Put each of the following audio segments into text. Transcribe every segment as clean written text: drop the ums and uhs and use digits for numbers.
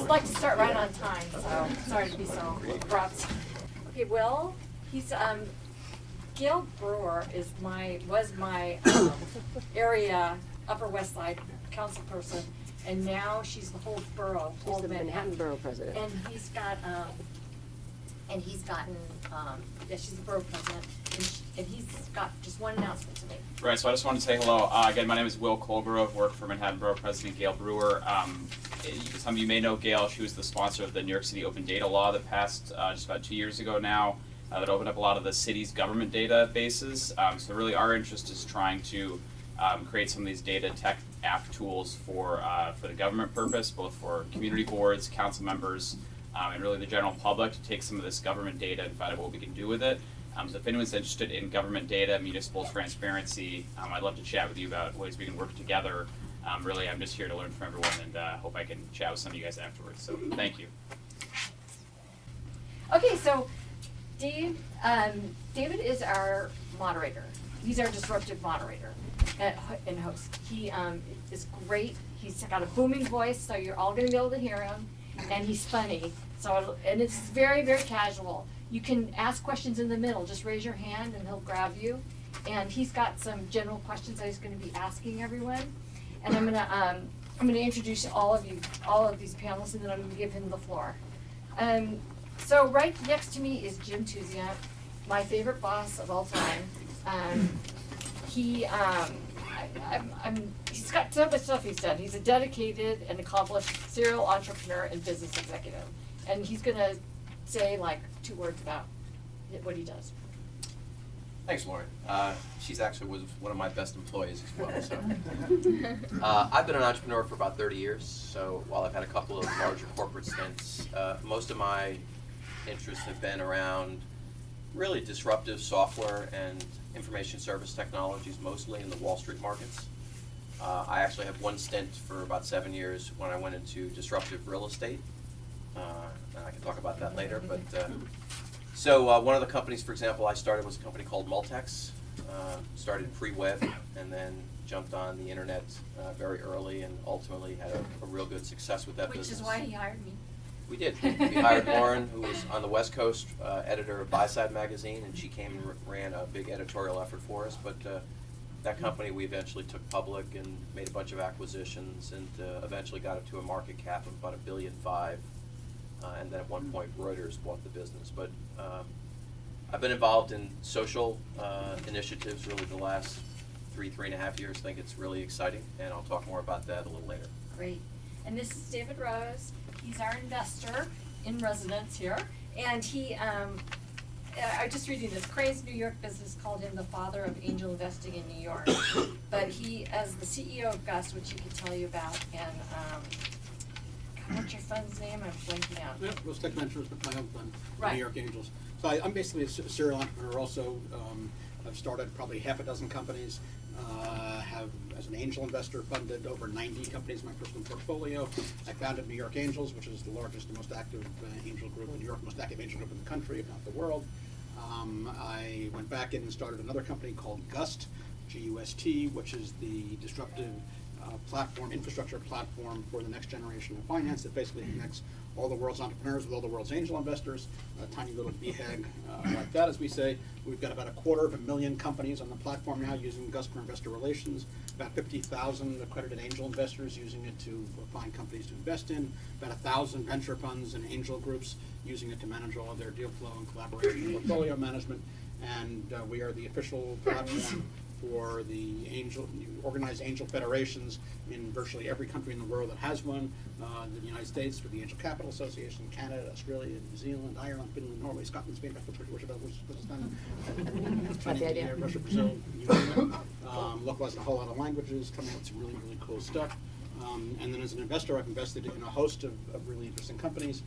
like to start right on time, so sorry to be so abrupt. Okay, Will, he's Gail Brewer was my area Upper West Side council person, and now she's the whole borough. She's the Manhattan Borough President. And he's gotten she's the borough president, and he's got just one announcement to make. Right, so I just wanted to say hello. Again, my name is Will Colgrove, work for Manhattan Borough President Gail Brewer. Some of you may know Gail. She was the sponsor of the New York City Open Data Law that passed just about 2 years ago now, that opened up a lot of the city's government databases. So really our interest is trying to create some of these data tech app tools for the government purpose, both for community boards, council members, and really the general public to take some of this government data and find out what we can do with it. So if anyone's interested in government data, municipal transparency, I'd love to chat with you about ways we can work together. Really, I'm just here to learn from everyone, and hope I can chat with some of you guys afterwards. So thank you. Okay, so David is our moderator. He's our disruptive moderator and host. He is great. He's got a booming voice, so you're all going to be able to hear him, and he's funny. And it's very, very casual. You can ask questions in the middle. Just raise your hand, and he'll grab you. And he's got some general questions that he's going to be asking everyone. And I'm gonna introduce all of these panelists, and then I'm gonna give him the floor. So right next to me is Jim Tuziak, my favorite boss of all time. He's got so much stuff he's done. He's a dedicated and accomplished serial entrepreneur and business executive, and he's gonna say like 2 words about what he does. Thanks, Lauren. She's actually was one of my best employees as well. So, I've been an entrepreneur for about 30 years. So while I've had a couple of larger corporate stints, most of my interests have been around really disruptive software and information service technologies, mostly in the Wall Street markets. I actually have one stint for about 7 years when I went into disruptive real estate. And I can talk about that later, but. So one of the companies, for example, I started was a company called Multex. Started pre-web and then jumped on the internet very early and ultimately had a real good success with that business. Which is why he hired me. We did. We hired Lauren, who was on the West Coast, editor of Buy-Side magazine, and she came and ran a big editorial effort for us. But that company we eventually took public and made a bunch of acquisitions and eventually got it to a market cap of about $1.5 billion. And then at one point Reuters bought the business. But I've been involved in social initiatives really the last 3.5 years. I think it's really exciting, and I'll talk more about that a little later. Great. And this is David Rose. He's our investor in residence here. And he, I'm just reading this, Crain's New York business called him the father of angel investing in New York. But he, as the CEO of Gus, which he can tell you about, and what's your fund's name? I'm blanking out. Yeah, Rose Tech Ventures, but my own fund, Right. New York Angels. So I'm basically a serial entrepreneur also. I've started probably half a dozen companies. Have, as an angel investor, funded over 90 companies in my personal portfolio. I founded New York Angels, which is the largest and most active angel group in New York, most active angel group in the country, if not the world. I went back in and started another company called GUST, G-U-S-T, which is the disruptive infrastructure platform for the next generation of finance that basically connects all the world's entrepreneurs with all the world's angel investors, a tiny little BHAG like that, as we say. We've got about 250,000 companies on the platform now using GUST for investor relations, about 50,000 accredited angel investors using it to find companies to invest in, about 1,000 venture funds and angel groups using it to manage all of their deal flow and collaboration and portfolio management. And we are the official platform for the organized angel federations in virtually every country in the world that has one. The United States for the Angel Capital Association, Canada, Australia, New Zealand, Ireland, Finland, Norway, Scotland, Spain, Russia, Brazil, you name it. Localized in a whole lot of languages, coming out with some really, really cool stuff. And then as an investor, I've invested in a host of really interesting companies,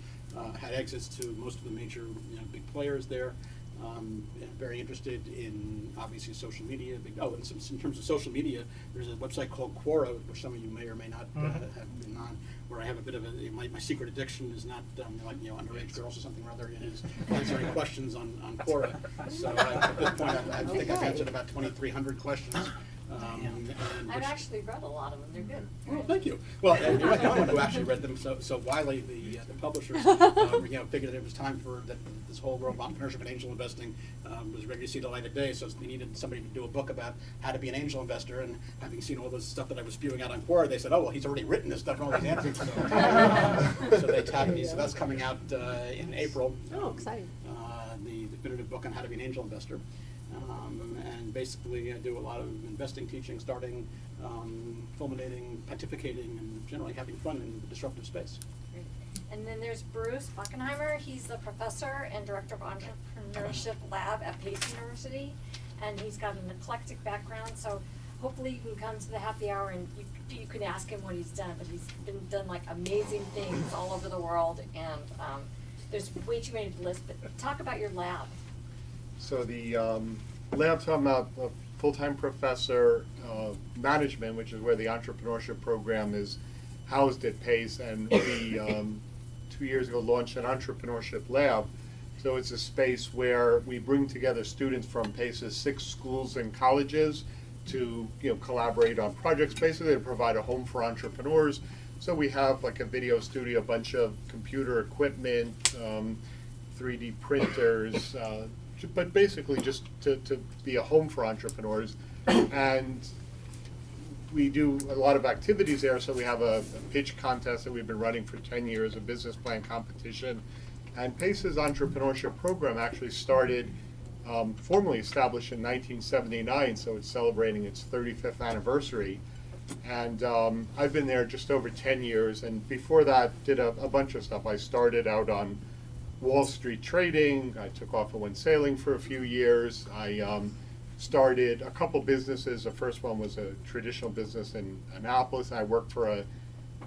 had exits to most of the major big players there. Very interested in, obviously, social media. In terms of social media, there's a website called Quora, which some of you may or may not have been on, where I have a bit of my secret addiction is not underage girls or something rather. It is answering questions on Quora. So at this point, I think I've answered about 2,300 questions and I've which- actually read a lot of them. They're good. Well, thank you. Well, you're not the only one who actually read them. So Wiley, the publishers, figured that it was time for that this whole world of entrepreneurship and angel investing was ready to see the light of day. So they needed somebody to do a book about how to be an angel investor. And having seen all this stuff that I was spewing out on Quora, they said, "Oh, well, he's already written this stuff and all these answers." So they tagged me. So that's coming out in April. Oh, exciting. The definitive book on how to be an angel investor. And basically I do a lot of investing teaching, starting, culminating, pontificating, and generally having fun in the disruptive space. Great. And then there's Bruce Bachenheimer. He's the professor and director of Entrepreneurship Lab at Pace University, and he's got an eclectic background. So hopefully you can come to the happy hour and you can ask him what he's done. But he's done like amazing things all over the world, and there's way too many to list. But talk about your lab. So the lab's talking about a full-time professor of management, which is where the entrepreneurship program is housed at Pace, and we 2 years ago launched an Entrepreneurship Lab. So it's a space where we bring together students from Pace's 6 schools and colleges to collaborate on projects, basically to provide a home for entrepreneurs. So we have like a video studio, a bunch of computer equipment, 3D printers, but basically just to be a home for entrepreneurs. And we do a lot of activities there. So we have a pitch contest that we've been running for 10 years, a business plan competition. And Pace's entrepreneurship program actually started, formally established in 1979, so it's celebrating its 35th anniversary. And I've been there just over 10 years, and before that did a bunch of stuff. I started out on Wall Street trading. I took off and went sailing for a few years. I started a couple businesses. The first one was a traditional business in Annapolis. I worked for a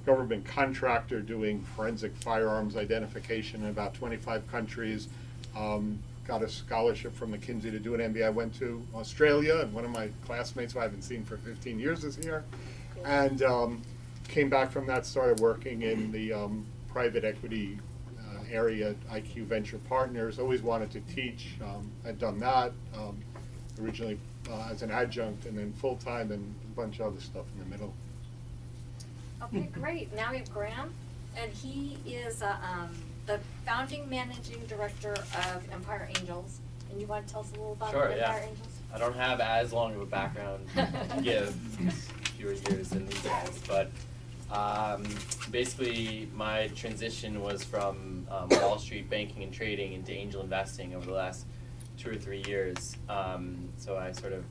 government contractor doing forensic firearms identification in about 25 countries. Got a scholarship from McKinsey to do an MBA. I went to Australia, and one of my classmates who I haven't seen for 15 years is here. And came back from that, started working in the private equity area at IQ Venture Partners. Always wanted to teach. I'd done that originally as an adjunct, and then full-time, and a bunch of other stuff in the middle. Okay, great. Now we have Graham, and he is the founding managing director of Empire Angels. And you want to tell us a little about Sure, Empire yeah. Angels? I don't have as long of a background to give, fewer years than these guys, but basically my transition was from Wall Street banking and trading into angel investing over the last 2 or 3 years. So I sort of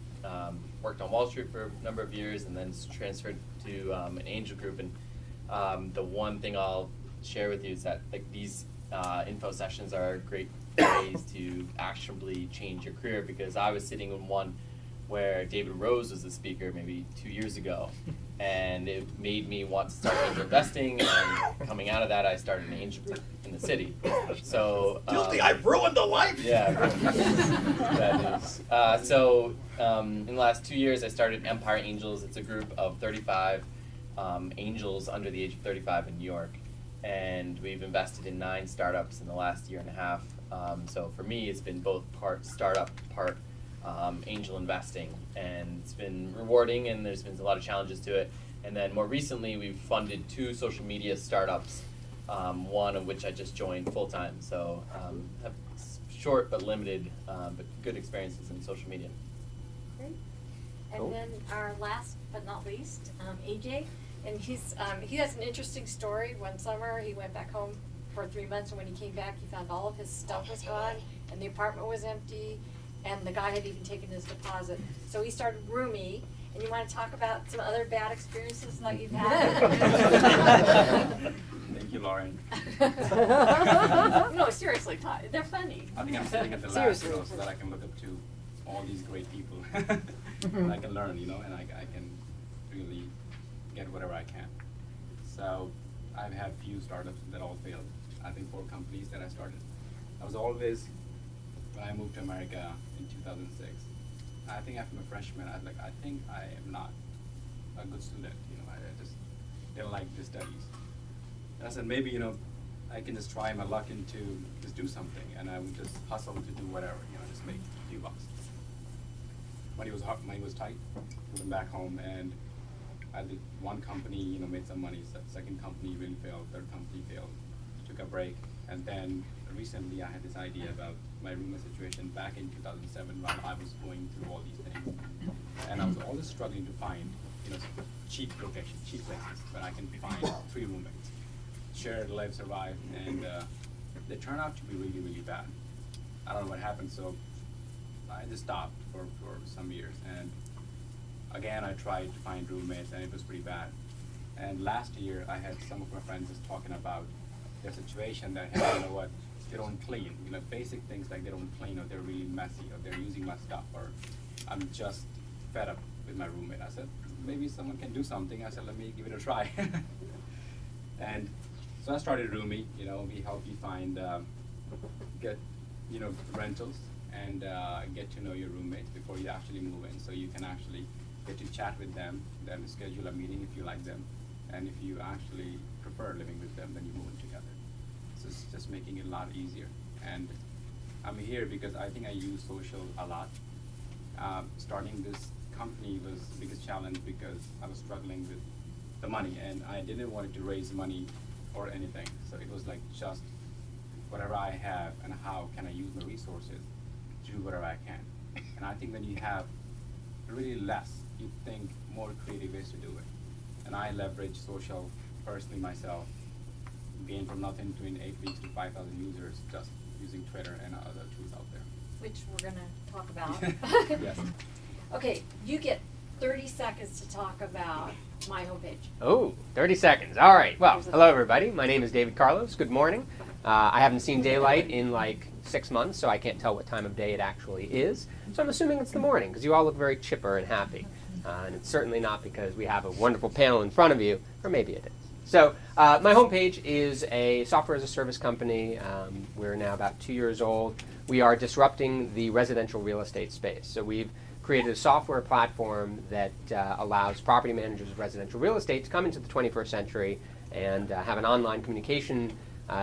worked on Wall Street for a number of years and then transferred to an angel group. And the one thing I'll share with you is that like these info sessions are great ways to actionably change your career, because I was sitting in one where David Rose was the speaker maybe 2 years ago, and it made me want to start angel investing, and coming out of that I started an angel group in the city. So Guilty, I've ruined a life! Yeah, bad news. So in the last 2 years I started Empire Angels. It's a group of 35 angels under the age of 35 in New York, and we've invested in 9 startups in the last year and a half. So for me it's been both part startup, part angel investing, and it's been rewarding, and there's been a lot of challenges to it. And then more recently we've funded 2 social media startups, one of which I just joined full-time. So have short but limited but good experiences in social media. Great. And Cool. then our last but not least, AJ, and he has an interesting story. One summer he went back home for 3 months, and when he came back he found all of his stuff was gone and the apartment was empty, and the guy had even taken his deposit. So he started Roomie. And you want to talk about some other bad experiences that you've had? Thank you, Lauren. No, seriously, they're funny. I think I'm sitting at the last, Seriously. so that I can look up to all these great people. And I can learn, and I can really get whatever I can. So I've had few startups that all failed. I think 4 companies that I started. I was always, when I moved to America in 2006, I think after my freshman, I was like, I think I am not a good student. I just didn't like the studies. And I said, maybe, I can just try my luck into just do something, and I would just hustle to do whatever, just make a few bucks. money was tight. Went back home, and I did one company, made some money. Second company really failed. Third company failed. Took a break, and then recently I had this idea about my roommate situation back in 2007 while I was going through all these things, and I was always struggling to find, cheap locations, cheap places where I can find 3 roommates, share, live, survive, and they turned out to be really, really bad. I don't know what happened, so I just stopped for some years, and again I tried to find roommates, and it was pretty bad. And last year I had some of my friends just talking about their situation that, hey, you know what, they don't clean, basic things like they don't clean, or they're really messy, or they're using my stuff, or I'm just fed up with my roommate. I said, maybe someone can do something. I said, let me give it a try. And so I started Roomie. We help you find, get, rentals, and get to know your roommates before you actually move in, so you can actually get to chat with them, then schedule a meeting if you like them, and if you actually prefer living with them, then you move in together. So it's just making it a lot easier. And I'm here because I think I use social a lot. Starting this company was the biggest challenge because I was struggling with the money, and I didn't want to raise money or anything. So it was like just whatever I have and how can I use my resources to do whatever I can. And I think when you have really less, you think more creative ways to do it. And I leverage social personally myself, gained from nothing to in 8 weeks to 5,000 users just using Twitter and other tools out there. Which we're gonna talk about. Yes. Okay, you get 30 seconds to talk about my homepage. Oh, 30 seconds. All right. Well, hello, everybody. My name is David Carlos. Good morning. I haven't seen daylight in like 6 months, so I can't tell what time of day it actually is. So I'm assuming it's the morning because you all look very chipper and happy. And it's certainly not because we have a wonderful panel in front of you, or maybe it is. So my homepage is a software as a service company. We're now about 2 years old. We are disrupting the residential real estate space. So we've created a software platform that allows property managers of residential real estate to come into the 21st century and have an online communication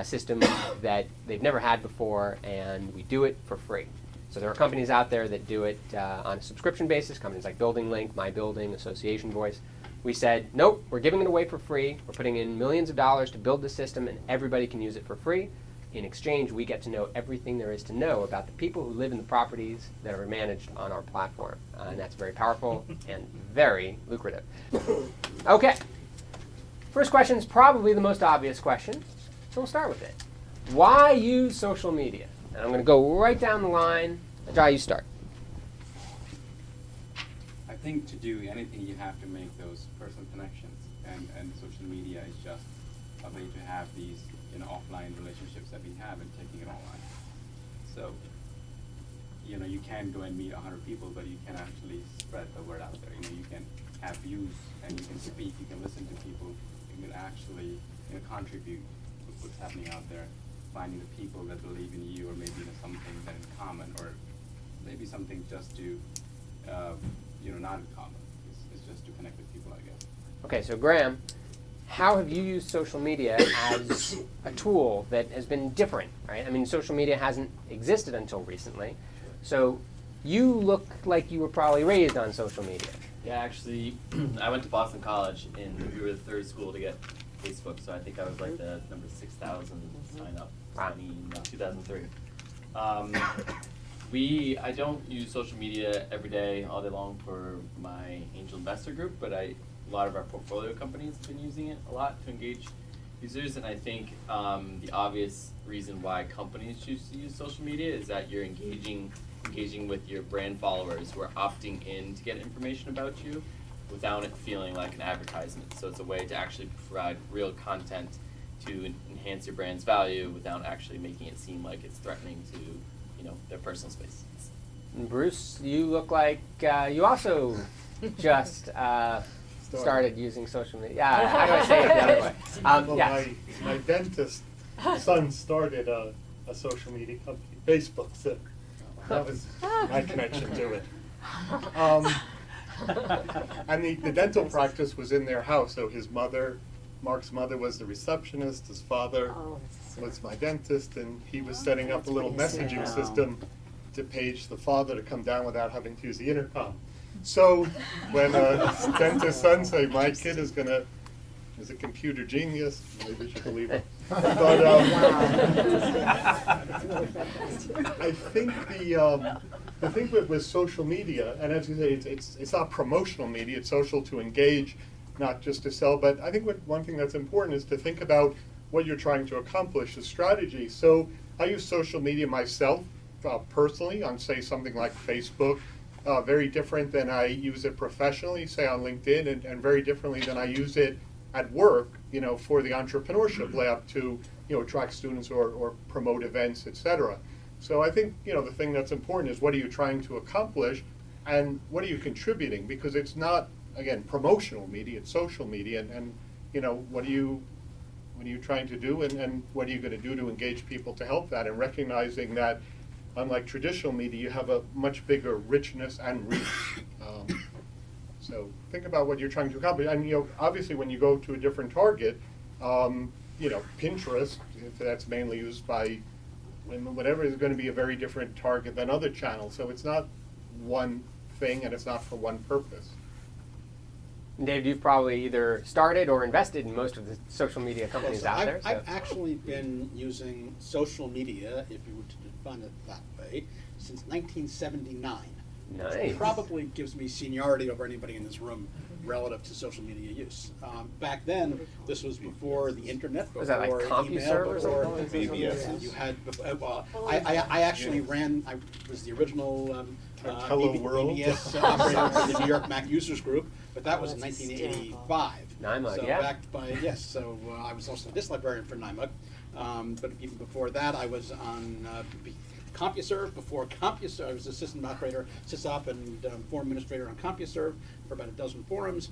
system that they've never had before, and we do it for free. So there are companies out there that do it on a subscription basis, companies like Building Link, My Building, Association Voice. We said, nope, we're giving it away for free. We're putting in millions of dollars to build the system, and everybody can use it for free. In exchange, we get to know everything there is to know about the people who live in the properties that are managed on our platform. And that's very powerful and very lucrative. Okay. First question is probably the most obvious question, so we'll start with it. Why use social media? And I'm going to go right down the line. Ajay, you start. I think to do anything, you have to make those personal connections, and social media is just a way to have these offline relationships that we have and taking it online. So you can go and meet 100 people, but you can actually spread the word out there. You can have views, and you can speak, you can listen to people, you can actually contribute to what's happening out there, finding the people that believe in you, or maybe something that in common, or maybe something just to not in common. It's just to connect with people, I guess. Okay, so Graham, how have you used social media as a tool that has been different, right? I mean, social media hasn't existed until recently. So you look like you were probably raised on social media. Yeah, actually, I went to Boston College, and we were the third school to get Facebook, so I think I was like the number 6,000 sign up in 2003. I don't use social media every day, all day long for my angel investor group, but a lot of our portfolio companies have been using it a lot to engage users, and I think the obvious reason why companies choose to use social media is that you're engaging with your brand followers who are opting in to get information about you without it feeling like an advertisement. So it's a way to actually provide real content to enhance your brand's value without actually making it seem like it's threatening to their personal space. And Bruce, you look like you also just started using social media. Yeah, how do I say it the other way? Well, Yes. my dentist son started a social media company, Facebook, so that was my connection to it. And the dental practice was in their house, so his mother, Mark's mother, was the receptionist, his father was my dentist, and he was setting up a little messaging system to page the father to come down without having to use the intercom. So when a dentist's son say, my kid is a computer genius, maybe you should believe it. But I think the thing with social media, and as you say, it's not promotional media, it's social to engage, not just to sell, but I think one thing that's important is to think about what you're trying to accomplish, the strategy. So I use social media myself, personally, on say something like Facebook, very different than I use it professionally, say on LinkedIn, and very differently than I use it at work, for the Entrepreneurship Lab to, attract students or promote events, etc. So I think, the thing that's important is what are you trying to accomplish and what are you contributing? Because it's not, again, promotional media, it's social media, and what are you trying to do and what are you going to do to engage people to help that, and recognizing that unlike traditional media, you have a much bigger richness and reach. So think about what you're trying to accomplish. And obviously when you go to a different target, Pinterest, if that's mainly used by women, whatever, is going to be a very different target than other channels. So it's not one thing and it's not for one purpose. Dave, you've probably either started or invested in most of the social media companies out there. I've actually been using social media, if you were to define it that way, since 1979. Nice. Which probably gives me seniority over anybody in this room relative to social media use. Back then, this was before the internet, before Was that like email, CompuServe or before something? BBS. You had, I actually ran, I was the original Hello World. BBS operator for the New York Mac Users Group, but that was in 1985. NYMUG, So yeah. backed by, yes, so I was also a disk librarian for NYMUG. But even before that, I was on CompuServe. Before CompuServe, I was assistant operator, sysop, and forum administrator on CompuServe for about a dozen forums,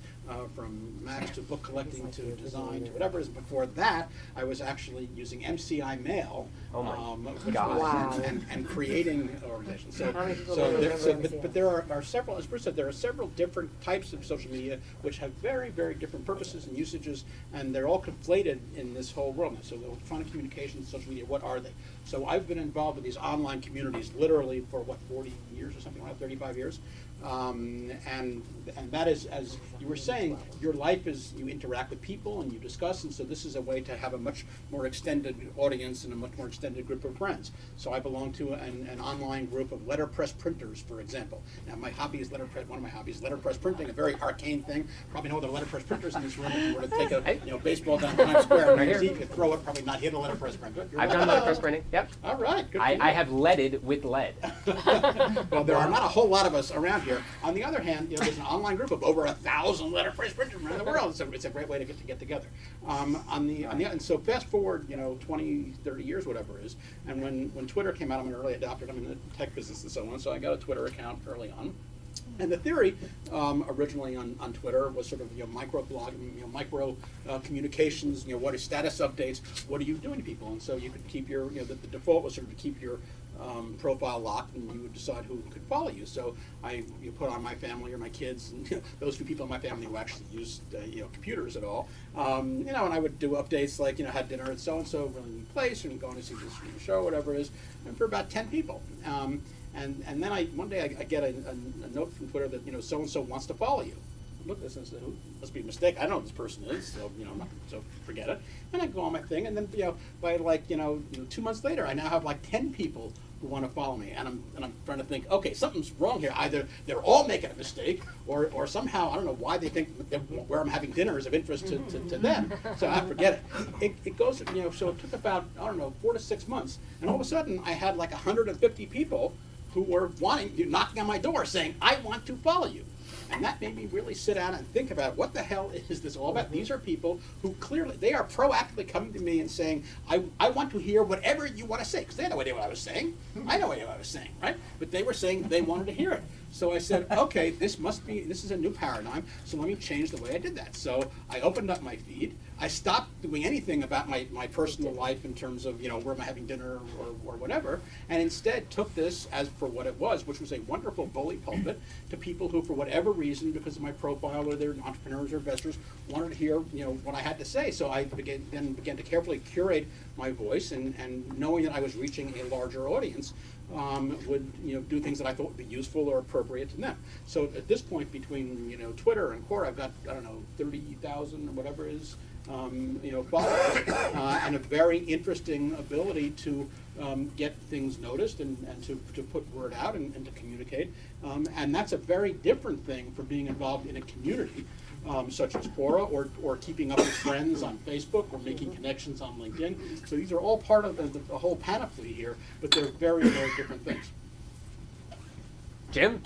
from Macs to book collecting to design to whatever. Before that, I was actually using MCI Mail, Oh my which God. was- Wow. and creating organizations. So, How many people so, live there, in so MCI? but there are several, as Bruce said, there are several different types of social media which have very, very different purposes and usages, and they're all conflated in this whole world. So the electronic communications, social media, what are they? So I've been involved with these online communities literally for, 40 years or something like that, 35 years. And that is, as you were saying, your life is, you interact with people and you discuss, and so this is a way to have a much more extended audience and a much more extended group of friends. So I belong to an online group of letterpress printers, for example. Now my hobby is letterpress, one of my hobbies is letterpress printing, a very arcane thing. Probably no other letterpress printers in this room. If you were to take a baseball down Times Square and Right you here. could throw it, probably not hit a letterpress printer. You're I've right. done letterpress printing, yep. All right, good for you. I have leaded with lead. Well, there are not a whole lot of us around here. On the other hand, there's an online group of over 1,000 letterpress printers around the world. So it's a great way to get together. And so fast forward, 20, 30 years, whatever it is, and when Twitter came out, I'm an early adopter. I'm in the tech business and so on. So I got a Twitter account early on. And the theory originally on Twitter was sort of micro blogging, micro communications. What are status updates? What are you doing to people? And so you could keep your the default was sort of to keep your profile locked, and you would decide who could follow you. So you put on my family or my kids, and those few people in my family who actually used computers at all. And I would do updates like had dinner at so and so really new place, and going to see this show, whatever it is, and for about 10 people. And then one day I get a note from Twitter that so and so wants to follow you. I look at this and say, must be a mistake. I don't know who this person is, so so forget it. And I go on my thing, and then by 2 months later, I now have 10 people who want to follow me, and I'm trying to think, okay, something's wrong here. Either they're all making a mistake, or somehow I don't know why they think that where I'm having dinner is of interest to them. So I forget it. It goes, so it took about 4 to 6 months, and all of a sudden I had 150 people who were knocking on my door saying, I want to follow you. And that made me really sit down and think about what the hell is this all about. These are people who clearly, they are proactively coming to me and saying, I want to hear whatever you want to say. Because they had no idea what I was saying. I had no idea what I was saying, right? But they were saying they wanted to hear it. So I said, okay, this is a new paradigm, so let me change the way I did that. So I opened up my feed. I stopped doing anything about my personal life in terms of, where am I having dinner or whatever, and instead took this as for what it was, which was a wonderful bully pulpit to people who, for whatever reason, because of my profile or they're entrepreneurs or investors, wanted to hear, what I had to say. So I began to carefully curate my voice, and knowing that I was reaching a larger audience, would do things that I thought would be useful or appropriate to them. So at this point, between Twitter and Quora, I've got 30,000 or whatever it is followers, and a very interesting ability to get things noticed and to put word out and to communicate. And that's a very different thing from being involved in a community such as Quora or keeping up with friends on Facebook or making connections on LinkedIn. So these are all part of the whole panoply here, but they're very, very different things. Jim?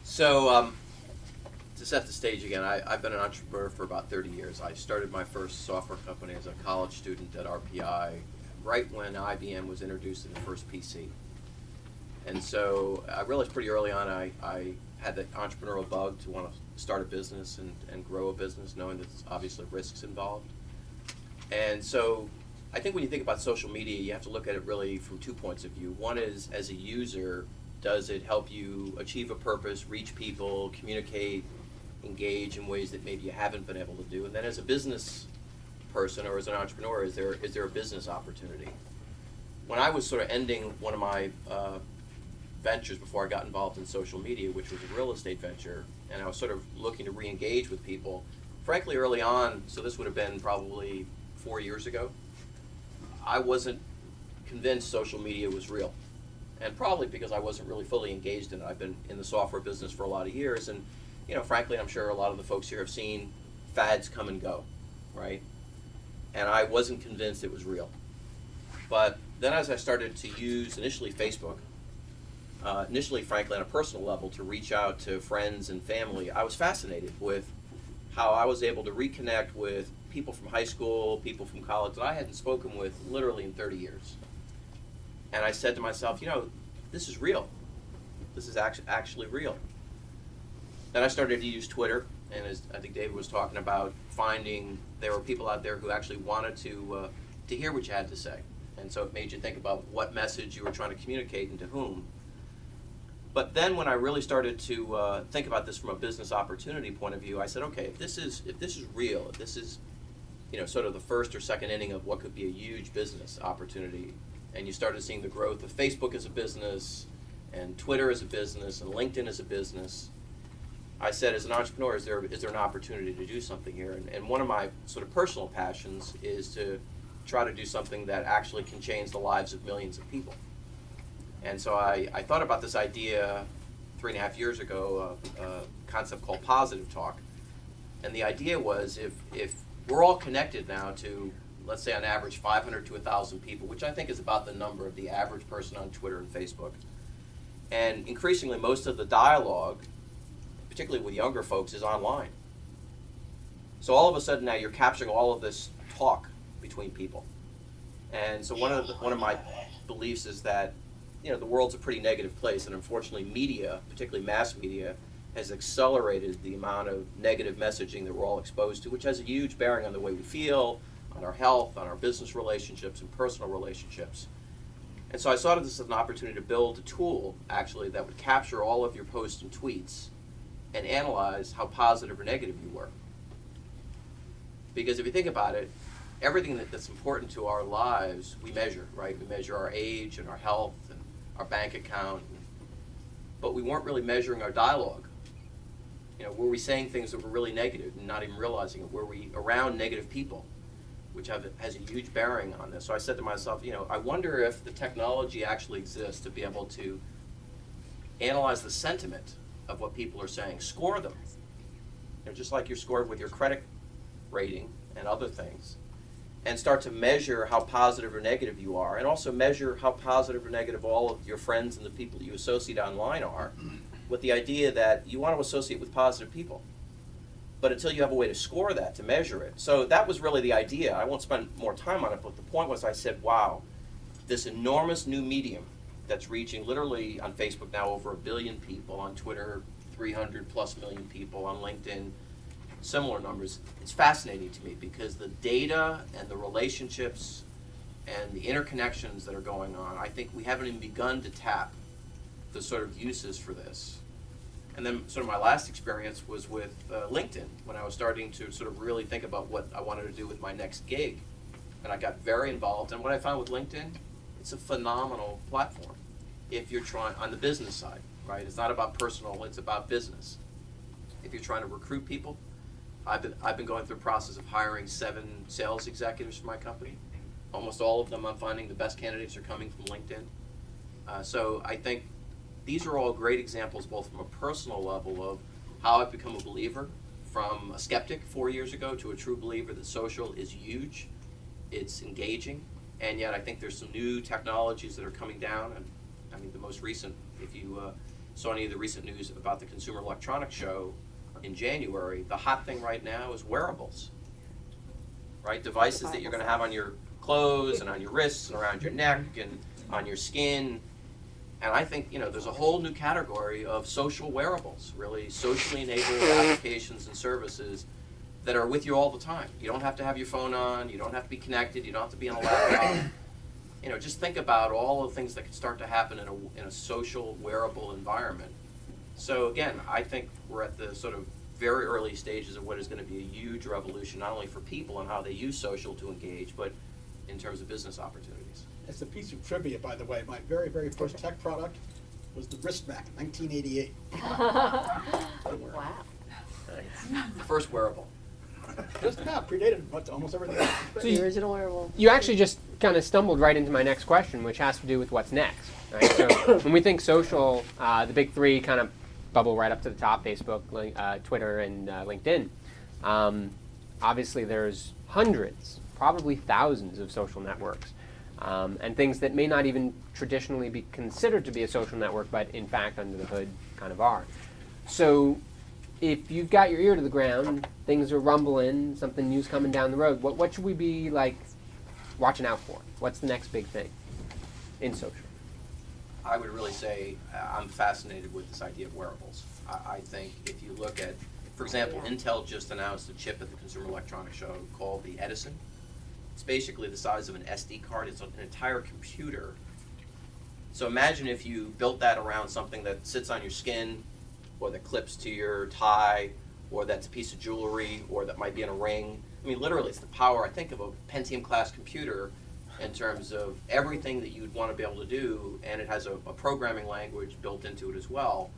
So, to set the stage again, I've been an entrepreneur for about 30 years. I started my first software company as a college student at RPI, right when IBM was introducing the first PC. And so I realized pretty early on I had the entrepreneurial bug to want to start a business and grow a business, knowing that there's obviously risks involved. And so I think when you think about social media, you have to look at it really from 2 points of view. One is, as a user, does it help you achieve a purpose, reach people, communicate, engage in ways that maybe you haven't been able to do? And then as a business person or as an entrepreneur, is there a business opportunity? When I was sort of ending one of my ventures before I got involved in social media, which was a real estate venture, and I was sort of looking to re-engage with people, frankly early on, so this would have been probably 4 years ago, I wasn't convinced social media was real. And probably because I wasn't really fully engaged in it. I've been in the software business for a lot of years, and frankly, I'm sure a lot of the folks here have seen fads come and go, right? And I wasn't convinced it was real. But then as I started to use initially Facebook, initially, frankly, on a personal level, to reach out to friends and family, I was fascinated with how I was able to reconnect with people from high school, people from college that I hadn't spoken with literally in 30 years. And I said to myself, this is real. This is actually real. Then I started to use Twitter, and as I think David was talking about, finding there were people out there who actually wanted to hear what you had to say. And so it made you think about what message you were trying to communicate and to whom. But then when I really started to think about this from a business opportunity point of view, I said, okay, if this is real, if this is sort of the first or second inning of what could be a huge business opportunity, and you started seeing the growth of Facebook as a business, and Twitter as a business, and LinkedIn as a business, I said, as an entrepreneur, is there an opportunity to do something here? And one of my sort of personal passions is to try to do something that actually can change the lives of millions of people. And so I thought about this idea 3.5 years ago, a concept called positive talk. And the idea was, if we're all connected now to, let's say on average, 500 to 1,000 people, which I think is about the number of the average person on Twitter and Facebook. And increasingly, most of the dialogue, particularly with younger folks, is online. So all of a sudden now you're capturing all of this talk between people. And so one of my beliefs is that the world's a pretty negative place, and unfortunately media, particularly mass media, has accelerated the amount of negative messaging that we're all exposed to, which has a huge bearing on the way we feel, on our health, on our business relationships and personal relationships. And so I saw this as an opportunity to build a tool, actually, that would capture all of your posts and tweets and analyze how positive or negative you were. Because if you think about it, everything that's important to our lives, we measure, right? We measure our age and our health and our bank account, but we weren't really measuring our dialogue. Were we saying things that were really negative and not even realizing it? Were we around negative people, which has a huge bearing on this? So I said to myself, I wonder if the technology actually exists to be able to analyze the sentiment of what people are saying, score them, just like you're scored with your credit rating and other things, and start to measure how positive or negative you are, and also measure how positive or negative all of your friends and the people that you associate online are, with the idea that you want to associate with positive people. But until you have a way to score that, to measure it. So that was really the idea. I won't spend more time on it, but the point was, I said, wow, this enormous new medium that's reaching literally on Facebook now over 1 billion people, on Twitter 300+ million people, on LinkedIn similar numbers. It's fascinating to me because the data and the relationships and the interconnections that are going on, I think we haven't even begun to tap the sort of uses for this. And then sort of my last experience was with LinkedIn, when I was starting to sort of really think about what I wanted to do with my next gig. And I got very involved. And what I found with LinkedIn It's a phenomenal platform if you're trying, on the business side, right? It's not about personal, it's about business. If you're trying to recruit people, I've been going through the process of hiring 7 sales executives for my company. Almost all of them I'm finding the best candidates are coming from LinkedIn. So I think these are all great examples, both from a personal level of how I've become a believer, from a skeptic 4 years ago to a true believer that social is huge, it's engaging, and yet I think there's some new technologies that are coming down. And I mean, the most recent, if you saw any of the recent news about the Consumer Electronics Show in January, the hot thing right now is wearables, right? Devices that you're going to have on your clothes and on your wrists and around your neck and on your skin. And I think, there's a whole new category of social wearables, really socially enabled applications and services that are with you all the time. You don't have to have your phone on, you don't have to be connected, you don't have to be on a laptop. Just think about all the things that can start to happen in a social wearable environment. So again, I think we're at the sort of very early stages of what is going to be a huge revolution, not only for people and how they use social to engage, but in terms of business opportunities. As a piece of trivia, by the way, my very, very first tech product was the wristback in 1988. Wow. The first wearable. Just about predated almost everything else. So The original wearable. You actually just kind of stumbled right into my next question, which has to do with what's next. Right? So when we think social, the big 3 kind of bubble right up to the top: Facebook, Twitter, and LinkedIn. Obviously, there's hundreds, probably thousands of social networks, and things that may not even traditionally be considered to be a social network, but in fact, under the hood, kind of are. So if you've got your ear to the ground, things are rumbling, something new's coming down the road, what should we be watching out for? What's the next big thing in social? I would really say I'm fascinated with this idea of wearables. I think if you look at, for example, Intel just announced a chip at the Consumer Electronics Show called the Edison. It's basically the size of an SD card. It's an entire computer. So imagine if you built that around something that sits on your skin, or that clips to your tie, or that's a piece of jewelry, or that might be in a ring. I mean, literally, it's the power, I think, of a Pentium-class computer in terms of everything that you'd want to be able to do, and it has a programming language built into it as well.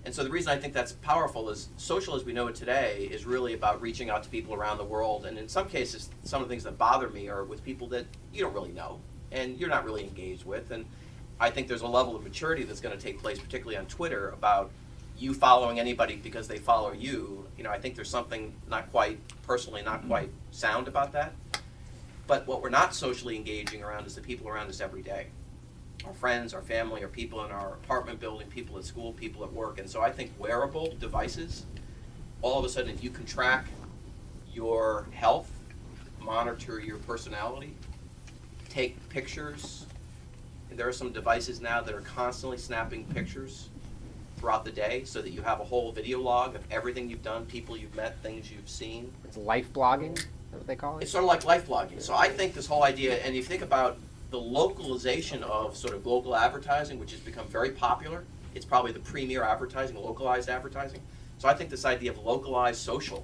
And so the reason I think that's powerful is social as we know it today is really about reaching out to people around the world, and in some cases, some of the things that bother me are with people that you don't really know, and you're not really engaged with, and I think there's a level of maturity that's going to take place, particularly on Twitter, about you following anybody because they follow you. I think there's something not quite sound about that. But what we're not socially engaging around is the people around us every day. Our friends, our family, our people in our apartment building, people at school, people at work. And so I think wearable devices, all of a sudden, if you can track your health, monitor your personality, take pictures. There are some devices now that are constantly snapping pictures throughout the day so that you have a whole video log of everything you've done, people you've met, things you've seen. It's life blogging, is that what they call it? It's sort of like life blogging. So I think this whole idea, and you think about the localization of sort of local advertising, which has become very popular. It's probably the premier advertising, localized advertising. So I think this idea of localized social,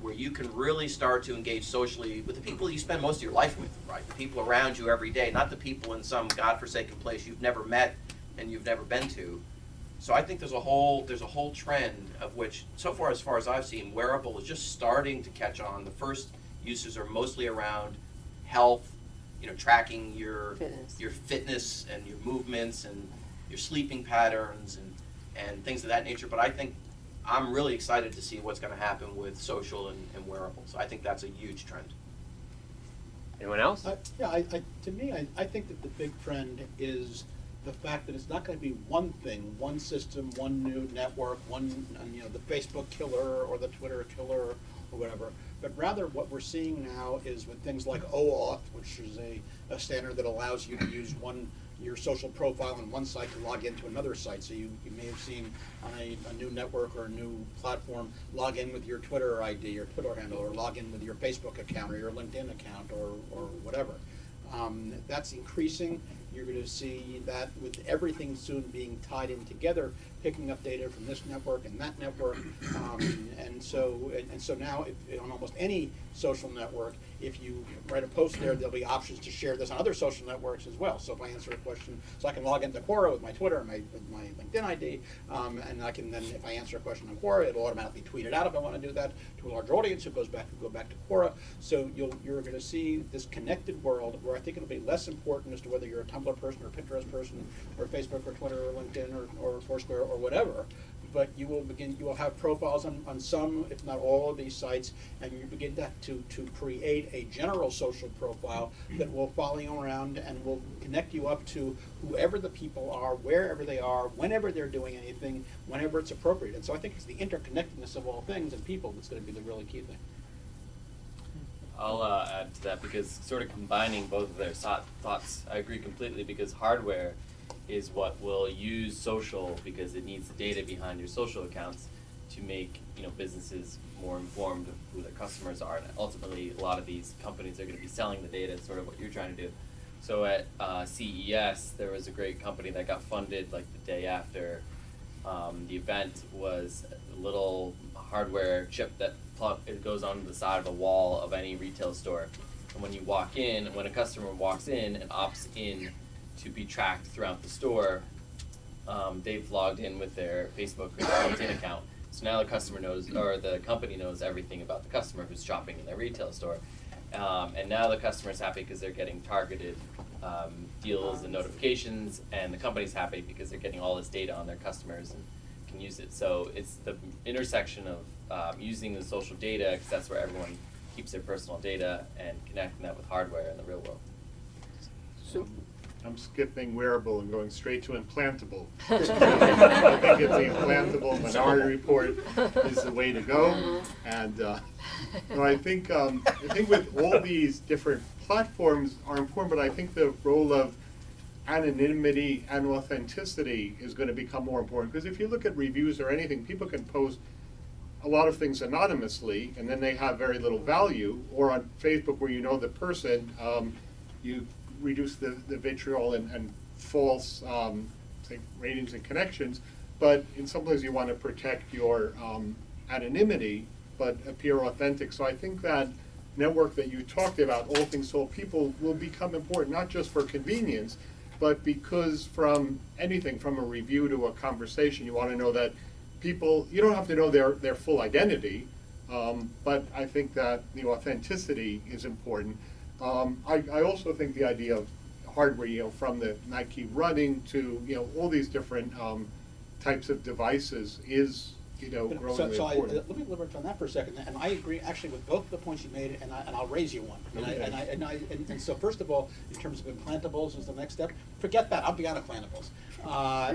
where you can really start to engage socially with the people you spend most of your life with, right? The people around you every day, not the people in some godforsaken place you've never met and you've never been to. So I think there's a whole trend of which, so far as I've seen, wearable is just starting to catch on. The first uses are mostly around health, tracking your fitness and your movements and your sleeping patterns and things of that nature. But I think I'm really excited to see what's going to happen with social and wearables. I think that's a huge trend. Anyone else? To me, I think that the big trend is the fact that it's not going to be one thing, one system, one new network, the Facebook killer or the Twitter killer or whatever, but rather what we're seeing now is with things like OAuth, which is a standard that allows you to use your social profile on one site to log into another site. So you may have seen on a new network or a new platform, log in with your Twitter ID or Twitter handle, or log in with your Facebook account or your LinkedIn account or whatever. That's increasing. You're going to see that with everything soon being tied in together, picking up data from this network and that network, and so now on almost any social network, if you write a post there, there'll be options to share this on other social networks as well. So if I answer a question, so I can log into Quora with my Twitter and with my LinkedIn ID, and I can then, if I answer a question on Quora, it'll automatically tweet it out if I want to do that to a larger audience who go back to Quora. So you're going to see this connected world where I think it'll be less important as to whether you're a Tumblr person or a Pinterest person or Facebook or Twitter or LinkedIn or Foursquare or whatever. But you will have profiles on some, if not all, of these sites, and you begin to create a general social profile that will follow you around and will connect you up to whoever the people are, wherever they are, whenever they're doing anything, whenever it's appropriate. And so I think it's the interconnectedness of all things and people that's going to be the really key thing. I'll add to that, because sort of combining both of their thoughts, I agree completely, because hardware is what will use social, because it needs the data behind your social accounts to make businesses more informed of who their customers are, and ultimately a lot of these companies are going to be selling the data. It's sort of what you're trying to do. So at CES, there was a great company that got funded like the day after the event. Was a little hardware chip that it goes on the side of a wall of any retail store, and when you walk in, when a customer walks in and opts in to be tracked throughout the store, they've logged in with their Facebook or their LinkedIn account. So now the customer knows, or the company knows everything about the customer who's shopping in their retail store. And now the customer's happy because they're getting targeted deals and notifications, and the company's happy because they're getting all this data on their customers and can use it. So it's the intersection of using the social data, because that's where everyone keeps their personal data, and connecting that with hardware in the real world. So I'm skipping wearable and going straight to implantable. I think it's the implantable Minority Report is the way to go. And I think with all these different platforms are important, but I think the role of anonymity and authenticity is going to become more important. Because if you look at reviews or anything, people can post a lot of things anonymously, and then they have very little value. Or on Facebook, where you know the person, you reduce the vitriol and false say ratings and connections. But in some places, you want to protect your anonymity, but appear authentic. So I think that network that you talked about, all things sold, people will become important, not just for convenience, but because from anything, from a review to a conversation, you want to know that people, you don't have to know their full identity, but I think that the authenticity is important. I also think the idea of hardware, from the Nike running to, all these different types of devices is, growing So important. let me elaborate on that for a second, and I agree actually with both the points you made, and I'll raise you one. And so first of all, in terms of implantables is the next step. Forget that. I'll be out of implantables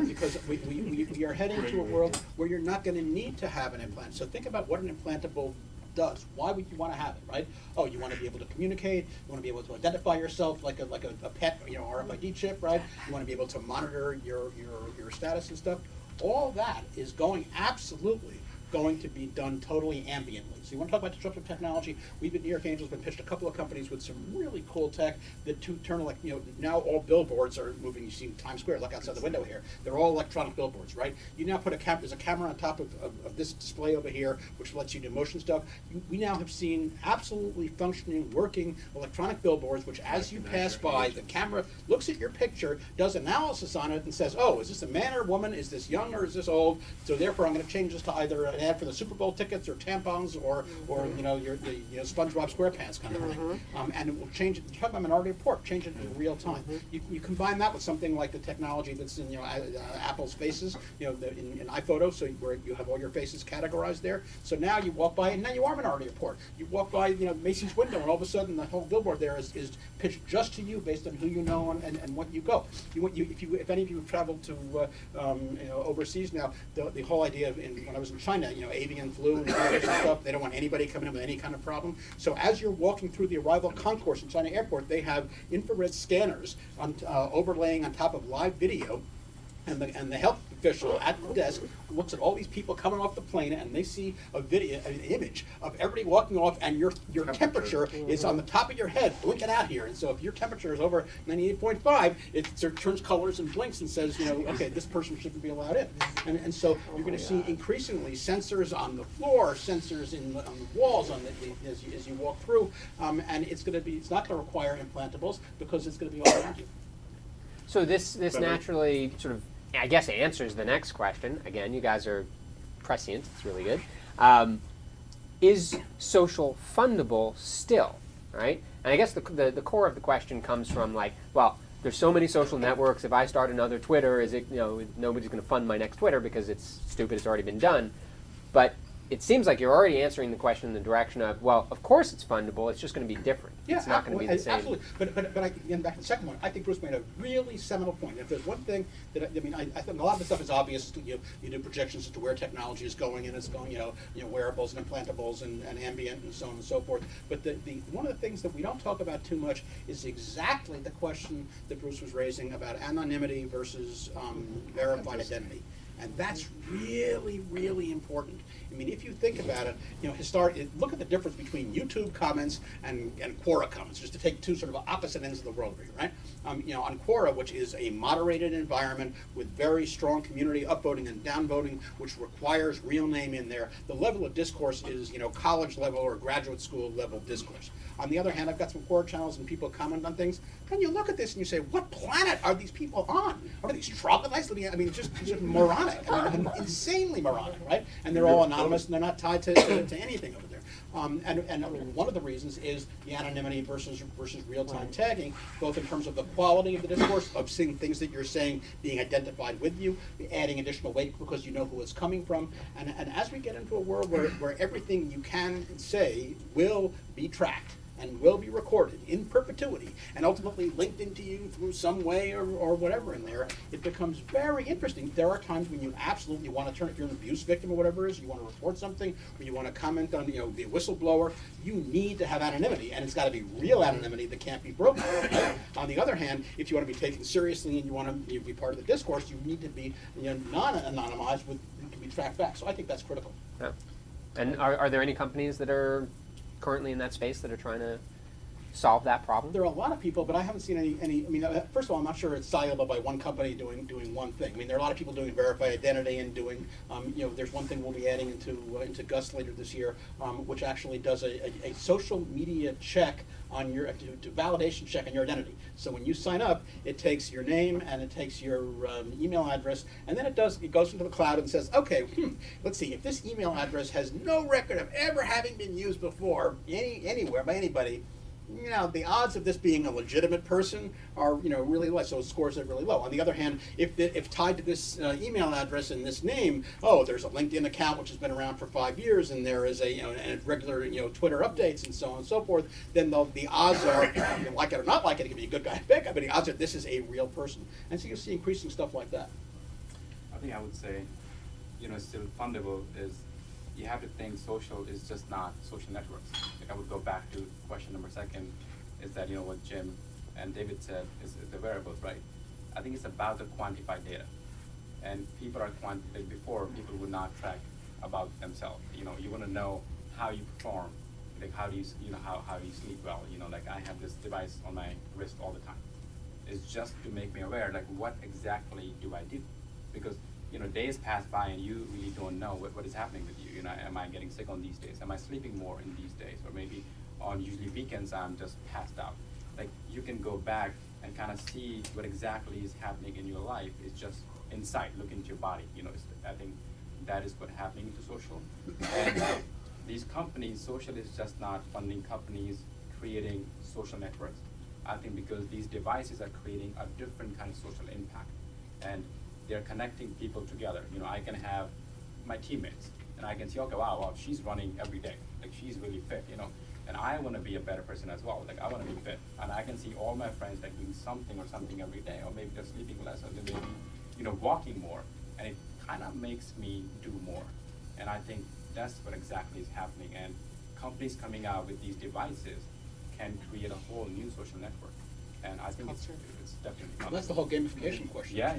because we are heading to a world where you're not going to need to have an implant. So think about what an implantable does. Why would you want to have it, right? Oh, you want to be able to communicate. You want to be able to identify yourself like a pet, RFID chip, right? You want to be able to monitor your status and stuff. All that is absolutely going to be done totally ambiently. So you want to talk about disruptive technology? We've at New York Angels been pitched a couple of companies with some really cool tech that turn now all billboards are moving. You see Times Square, look outside the window here. They're all electronic billboards, right? You now put there's a camera on top of this display over here, which lets you do motion stuff. We now have seen absolutely functioning, working electronic billboards, which as you pass by, the camera looks at your picture, does analysis on it, and says, oh, is this a man or woman? Is this young or is this old? So therefore, I'm going to change this to either an ad for the Super Bowl tickets or tampons or your SpongeBob SquarePants kind of thing, and it will change it. You talk about Minority Report, change it in real time. You combine that with something like the technology that's in Apple's Faces, in iPhoto, so where you have all your faces categorized there. So now you walk by, and now you are Minority Report. You walk by, Macy's window, and all of a sudden the whole billboard there is pitched just to you based on who you know and what you go. If any of you have traveled to overseas now, the whole idea of when I was in China, avian flu and stuff, they don't want anybody coming in with any kind of problem. So as you're walking through the arrival concourse in China Airport, they have infrared scanners overlaying on top of live video, and the health official at the desk looks at all these people coming off the plane and they see a video, an image of everybody walking off, and your temperature is on the top of your head, blinking out here. And so if your temperature is over 98.5, it sort of turns colors and blinks and says, okay, this person shouldn't be allowed in. And so you're going to see increasingly sensors on the floor, sensors on the walls, as you walk through, and it's not going to require implantables because it's going to be all around you. So this naturally sort of, I guess, answers the next question. Again, you guys are prescient. It's really good. Is social fundable still, right? And I guess the core of the question comes from like, well, there's so many social networks. If I start another Twitter, is it, nobody's going to fund my next Twitter because it's stupid. It's already been done. But it seems like you're already answering the question in the direction of, well, of course it's fundable. It's just going to be different. Yeah, it's not going to be the same. Absolutely. But again, back to the second one, I think Bruce made a really seminal point. If there's one thing that I think a lot of the stuff is obvious. You do projections as to where technology is going, and it's going, wearables and implantables and ambient and so on and so forth. But the one of the things that we don't talk about too much is exactly the question that Bruce was raising about anonymity versus verified identity. And that's really, really important. I mean, if you think about it, look at the difference between YouTube comments and Quora comments, just to take two sort of opposite ends of the world here, right? On Quora, which is a moderated environment with very strong community upvoting and downvoting, which requires real name in there, the level of discourse is, college level or graduate school level discourse. On the other hand, I've got some Quora channels and people comment on things, and you look at this and you say, what planet are these people on? Are these troglodytes living? I mean, just moronic. I mean, insanely moronic, right? And they're all anonymous and they're not tied to anything over there. And one of the reasons is the anonymity versus real-time tagging, both in terms of the quality of the discourse, of seeing things that you're saying being identified with you, adding additional weight because you know who it's coming from. And as we get into a world where everything you can say will be tracked and will be recorded in perpetuity and ultimately linked into you through some way or whatever in there, it becomes very interesting. There are times when you absolutely want to turn, if you're an abuse victim or whatever it is, you want to report something, or you want to comment on, the whistleblower, you need to have anonymity, and it's got to be real anonymity that can't be broken. Right? On the other hand, if you want to be taken seriously and you want to be part of the discourse, you need to be non-anonymized, it can be tracked back. So I think that's critical. Yeah. And are there any companies that are currently in that space that are trying to solve that problem? There are a lot of people, but I haven't seen any. I mean, first of all, I'm not sure it's soluble by one company doing one thing. I mean, there are a lot of people doing verified identity and doing, there's one thing we'll be adding into Gus later this year, which actually does a social media check on your to validation check on your identity. So when you sign up, it takes your name and it takes your email address, and then it goes into the cloud and says, okay, let's see, if this email address has no record of ever having been used before anywhere by anybody, the odds of this being a legitimate person are, really low. So it scores it really low. On the other hand, if tied to this email address and this name, there's a LinkedIn account which has been around for 5 years, and there is a regular, Twitter updates and so on and so forth, then the odds are, like it or not like it, it can be a good guy, bad guy, but the odds are this is a real person. And so you'll see increasing stuff like that. I think I would say, still fundable is, you have to think social is just not social networks. Like I would go back to question number second, is that, what Jim and David said is the variables, right? I think it's about the quantified data. And people are before, people would not track about themselves. You want to know how you perform, like how do you, how do you sleep well? Like I have this device on my wrist all the time. It's just to make me aware, like what exactly do I do? Because days pass by and you really don't know what is happening with you. Am I getting sick on these days? Am I sleeping more in these days? Or maybe on usually weekends I'm just passed out. Like you can go back and kind of see what exactly is happening in your life. It's just insight, look into your body. I think that is what's happening to social. And these companies, social is just not funding companies creating social networks. I think because these devices are creating a different kind of social impact. And they're connecting people together. I can have my teammates, and I can see, okay, wow, she's running every day. Like she's really fit, and I want to be a better person as well. Like I want to be fit, and I can see all my friends like doing something every day, or maybe they're sleeping less, or they may be, walking more, and it kind of makes me do more. And I think that's what exactly is happening. And companies coming out with these devices can create a whole new social network. And I think it's definitely. Well, that's the whole gamification question. Yeah,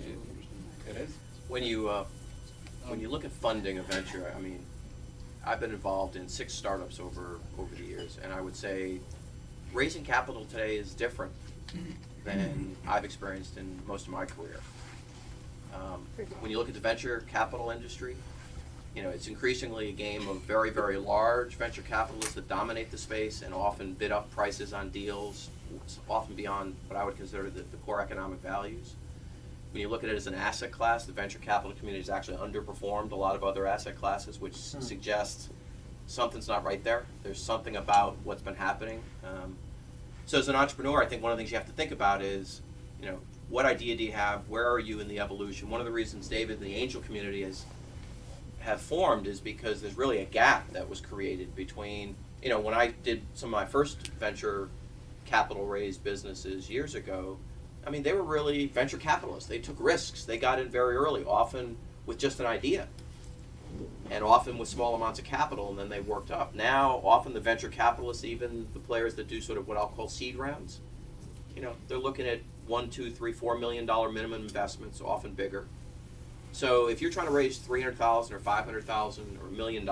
it is. When you look at funding a venture, I mean, I've been involved in 6 startups over the years, and I would say raising capital today is different than I've experienced in most of my career. When you look at the venture capital industry, you know, it's increasingly a game of very, very large venture capitalists that dominate the space and often bid up prices on deals, often beyond what I would consider the core economic values. When you look at it as an asset class, the venture capital community has actually underperformed a lot of other asset classes, which suggests something's not right there. There's something about what's been happening. So as an entrepreneur, I think one of the things you have to think about is, you know, what idea do you have? Where are you in the evolution? One of the reasons David and the angel community have formed is because there's really a gap that was created between, you know, when I did some of my first venture capital raised businesses years ago, I mean, they were really venture capitalists. They took risks. They got in very early, often with just an idea, and often with small amounts of capital, and then they worked up. Now, often the venture capitalists, even the players that do sort of what I'll call seed rounds, you know, they're looking at $1, $2, $3, $4 million minimum investments, often bigger. So if you're trying to raise $300,000 or $500,000 or $1 million,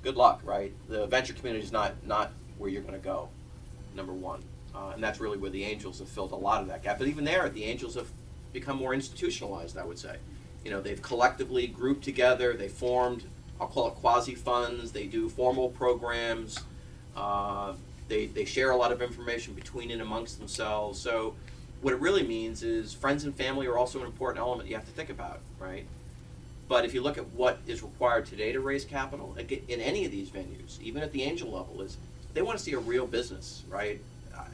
good luck, right? The venture community is not where you're going to go, number one. And that's really where the angels have filled a lot of that gap. But even there, the angels have become more institutionalized, I would say. You know, they've collectively grouped together, they formed, I'll call it quasi-funds, they do formal programs, they share a lot of information between and amongst themselves. So what it really means is friends and family are also an important element you have to think about, right? But if you look at what is required today to raise capital, in any of these venues, even at the angel level, is they want to see a real business, right?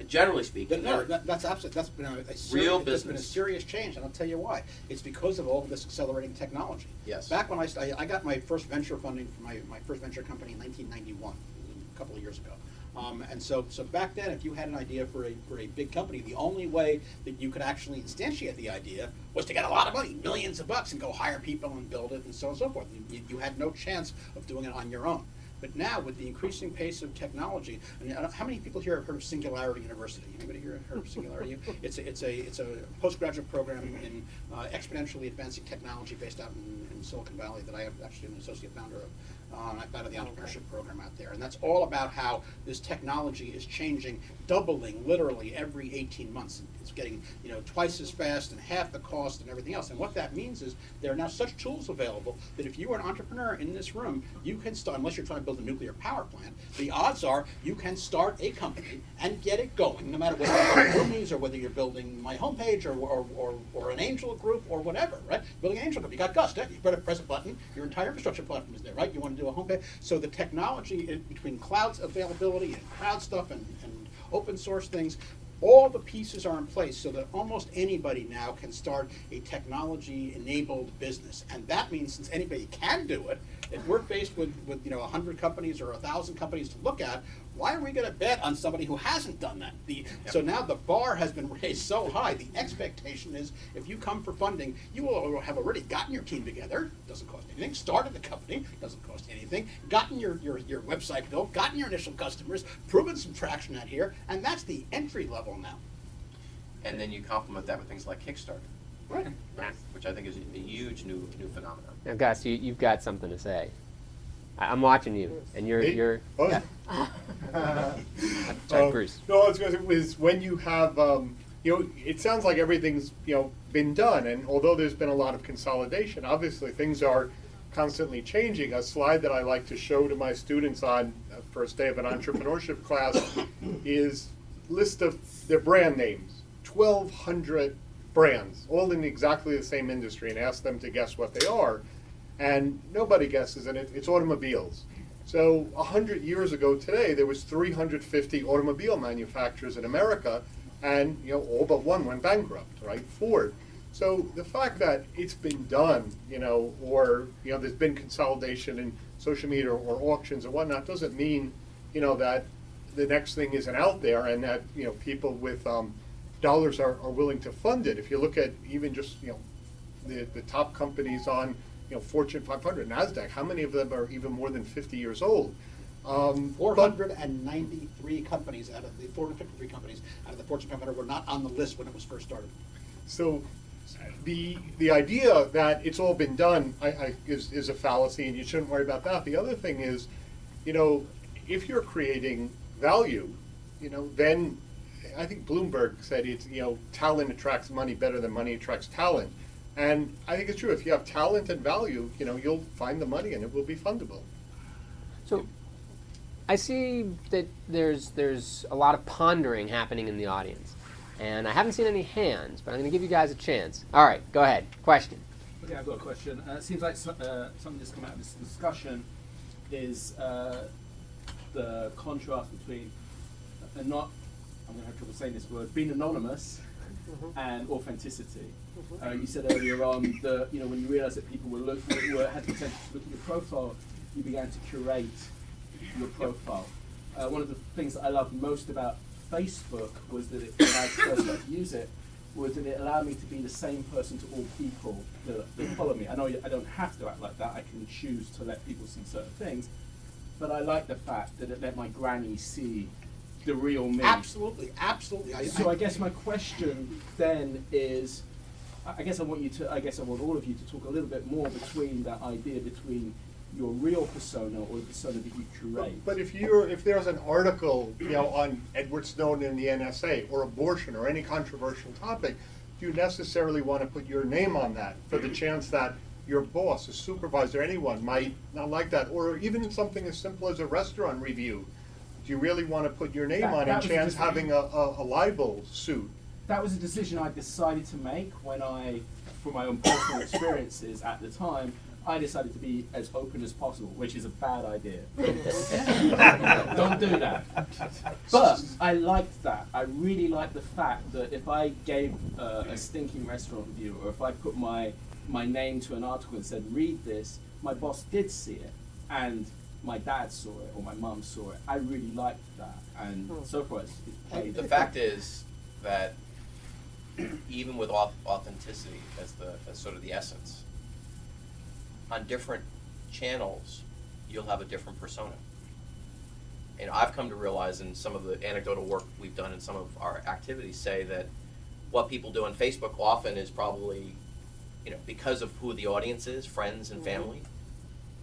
Generally speaking, that's absolutely, that's been a serious, real that's been a business. serious change, and I'll tell you why. It's because of all of this accelerating technology. Yes. Back when I got my first venture funding for my first venture company in 1991, a couple of years ago. And so back then, if you had an idea for a big company, the only way that you could actually instantiate the idea was to get a lot of money, millions of bucks, and go hire people and build it and so on and so forth. You had no chance of doing it on your own. But now, with the increasing pace of technology, and how many people here have heard of Singularity University? Anybody here heard of Singularity? It's a postgraduate program in exponentially advancing technology based out in Silicon Valley that I am actually an associate founder of. I'm out of the entrepreneurship program out there, and that's all about how this technology is changing, doubling literally every 18 months. It's getting, you know, twice as fast and half the cost and everything else. And what that means is there are now such tools available that if you are an entrepreneur in this room, you can start, unless you're trying to build a nuclear power plant, the odds are you can start a company and get it going, no matter whether you're building roomies or whether you're building my homepage or an angel group or whatever, right? Building an angel group, you got Gus, you press a button, your entire infrastructure platform is there, right? You want to do a homepage. So the technology between cloud's availability and crowd stuff and open source things, all the pieces are in place so that almost anybody now can start a technology-enabled business. And that means since anybody can do it, if we're faced with 100 companies or 1,000 companies to look at, why are we going to bet on somebody who hasn't done that? So now the bar has been raised so high. The expectation is if you come for funding, you will have already gotten your team together, doesn't cost anything, started the company, doesn't cost anything, gotten your website built, gotten your initial customers, proven some traction out here, and that's the entry level now. And then you complement that with things like Kickstarter. Right. Which I think is a huge new phenomenon. Now, Gus, you've got something to say. I'm watching you, and you're. Oh. Yeah. Sorry, Bruce. No, I was going to say is when you have, it sounds like everything's, been done, and although there's been a lot of consolidation, obviously things are constantly changing. A slide that I like to show to my students on the first day of an entrepreneurship class is list of their brand names, 1,200 brands, all in exactly the same industry, and ask them to guess what they are. And nobody guesses, and it's automobiles. So 100 years ago today, there was 350 automobile manufacturers in America, and all but one went bankrupt, right? Ford. So the fact that it's been done, or there's been consolidation in social media or auctions or whatnot, doesn't mean that the next thing isn't out there, and that people with dollars are willing to fund it. If you look at even just the top companies on Fortune 500, NASDAQ, how many of them are even more than 50 years old? 493 companies out of the 453 companies out of the Fortune 500 were not on the list when it was first started. So the idea that it's all been done is a fallacy, and you shouldn't worry about that. The other thing is, if you're creating value, then I think Bloomberg said it's, talent attracts money better than money attracts talent. And I think it's true. If you have talent and value, you'll find the money and it will be fundable. So I see that there's a lot of pondering happening in the audience. And I haven't seen any hands, but I'm going to give you guys a chance. All right, go ahead. Question. Okay, I've got a question. It seems like something that's come out of this discussion is the contrast between I'm going to have trouble saying this word, being anonymous and authenticity. You said earlier on that when you realised that people had the potential to look at your profile, you began to curate your profile. One of the things that I loved most about Facebook was that when I first started to use it, was that it allowed me to be the same person to all people that follow me. I know I don't have to act like that. I can choose to let people see certain things, but I like the fact that it let my granny see the real me. Absolutely. So I guess my question then is, I guess I want all of you to talk a little bit more between that idea between your real persona or the persona that you curate. But if there's an article, on Edward Snowden in the NSA or abortion or any controversial topic, do you necessarily want to put your name on that for the chance that your boss, a supervisor, anyone might not like that? Or even in something as simple as a restaurant review, do you really want to put your name on in chance having a libel suit? That was a decision I decided to make when for my own personal experiences at the time, I decided to be as open as possible, which is a bad idea. Don't do that. But I liked that. I really liked the fact that if I gave a stinking restaurant review, or if I put my name to an article and said, read this, my boss did see it, and my dad saw it, or my mum saw it. I really liked that, and so far it's played. The fact is that even with authenticity as sort of the essence, on different channels, you'll have a different persona. And I've come to realize in some of the anecdotal work we've done in some of our activities say that what people do on Facebook often is probably, because of who the audience is, friends and family,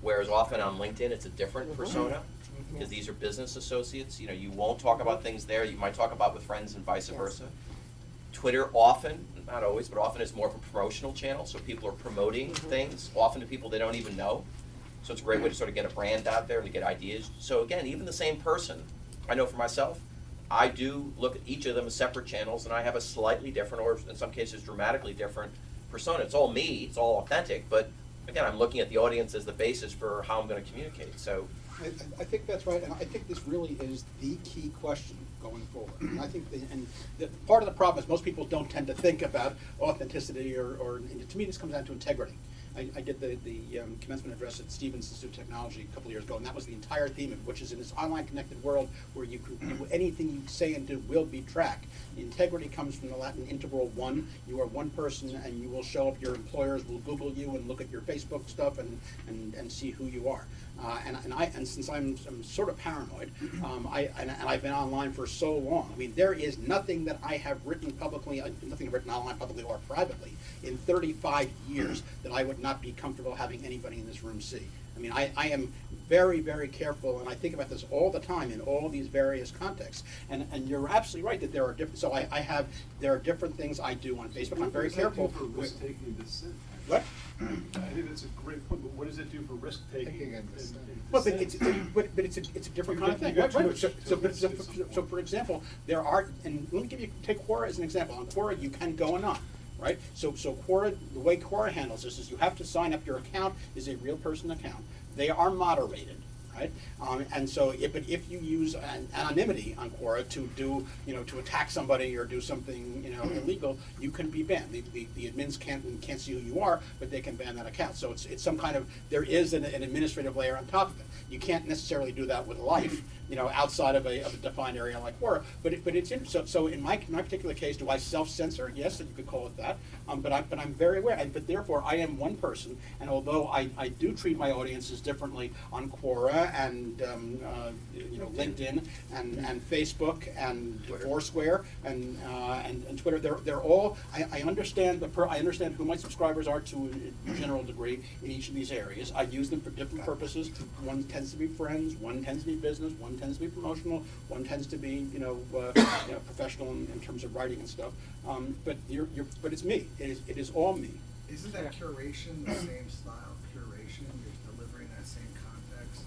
whereas often on LinkedIn it's a different persona, because these are business associates. You won't talk about things there you might talk about with friends and vice versa. Twitter often, not always, but often is more of a promotional channel, so people are promoting things, often to people they don't even know. So it's a great way to sort of get a brand out there and to get ideas. So again, even the same person, I know for myself, I do look at each of them as separate channels, and I have a slightly different, or in some cases dramatically different persona. It's all me, it's all authentic, but again, I'm looking at the audience as the basis for how I'm going to communicate. So I think that's right, and I think this really is the key question going forward. And I think part of the problem is most people don't tend to think about authenticity, or to me this comes down to integrity. I did the commencement address at Stevens Institute of Technology a couple of years ago, and that was the entire theme of it, which is in this online connected world where you can do anything you say and do will be tracked. Integrity comes from the Latin integral one. You are one person, and you will show up. Your employers will Google you and look at your Facebook stuff and see who you are. And since I'm sort of paranoid, I've been online for so long. I mean, there is nothing that I have written publicly, nothing written online publicly or privately in 35 years that I would not be comfortable having anybody in this room see. I mean, I am very, very careful, and I think about this all the time in all these various contexts. And you're absolutely right that there are different. So there are different things I do on Facebook. I'm very careful. For risk-taking dissent? What? I think that's a great point. But what does it do for risk-taking and dissent? Well, but it's a different kind of thing. Right. So for example, there are, and let me take Quora as an example. On Quora, you can go anon. Right? So Quora, the way Quora handles this is you have to sign up. Your account is a real person account. They are moderated, right? And so, but if you use anonymity on Quora to do, to attack somebody or do something, illegal, you can be banned. The admins can't see who you are, but they can ban that account. So it's some kind of, there is an administrative layer on top of it. You can't necessarily do that with life, outside of a defined area like Quora. But it's so in my particular case, do I self-censor? Yes, you could call it that. But I'm very aware. But therefore, I am one person, and although I do treat my audiences differently on Quora and LinkedIn and Facebook and Foursquare and Twitter, they're all. I understand I understand who my subscribers are to a general degree in each of these areas. I use them for different purposes. One tends to be friends, one tends to be business, one tends to be promotional, one tends to be professional in terms of writing and stuff. But but it's me. It is all me. Isn't that curation the same style of curation? You're delivering that same context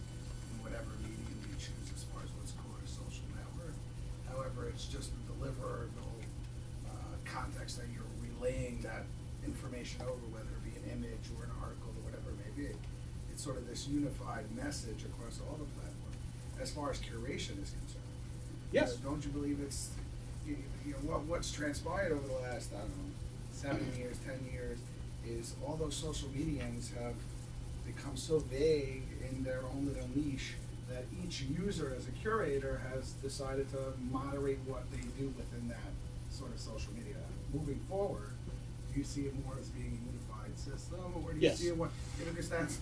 in whatever medium you choose as far as what's called a social network. However, it's just the deliverable context that you're relaying that information over, whether it be an image or an article or whatever it may be. It's sort of this unified message across all the platforms. As far as curation is concerned, Yes. Don't you believe it's what's transpired over the last 7 years, 10 years, is all those social mediums have become so vague in their own little niche that each user as a curator has decided to moderate what they do within that sort of social media. Moving forward, do you see it more as being a unified system, or do you Yes. see it because that's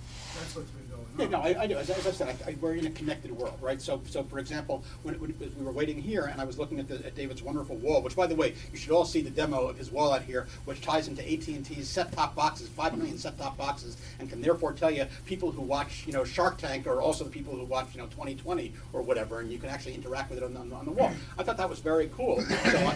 what's been going on? Yeah, no, I do. As I said, we're in a connected world, right? So for example, when we were waiting here, and I was looking at David's wonderful wall, which, by the way, you should all see the demo of his wall out here, which ties into AT&T's set-top boxes, 5 million set-top boxes, and can therefore tell you people who watch, Shark Tank are also the people who watch, 2020 or whatever, and you can actually interact with it on the wall. I thought that was very cool.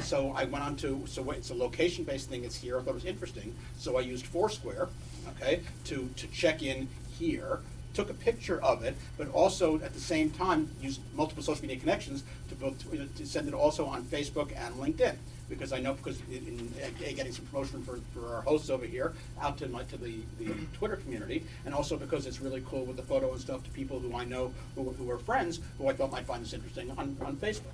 So I went on to, it's a location-based thing. It's here. I thought it was interesting. So I used Foursquare, okay, to check in here. Took a picture of it, but also at the same time used multiple social media connections to send it also on Facebook and LinkedIn, because I know in getting some promotion for our hosts over here out to the Twitter community, and also because it's really cool with the photo and stuff to people who I know who are friends who I thought might find this interesting on Facebook.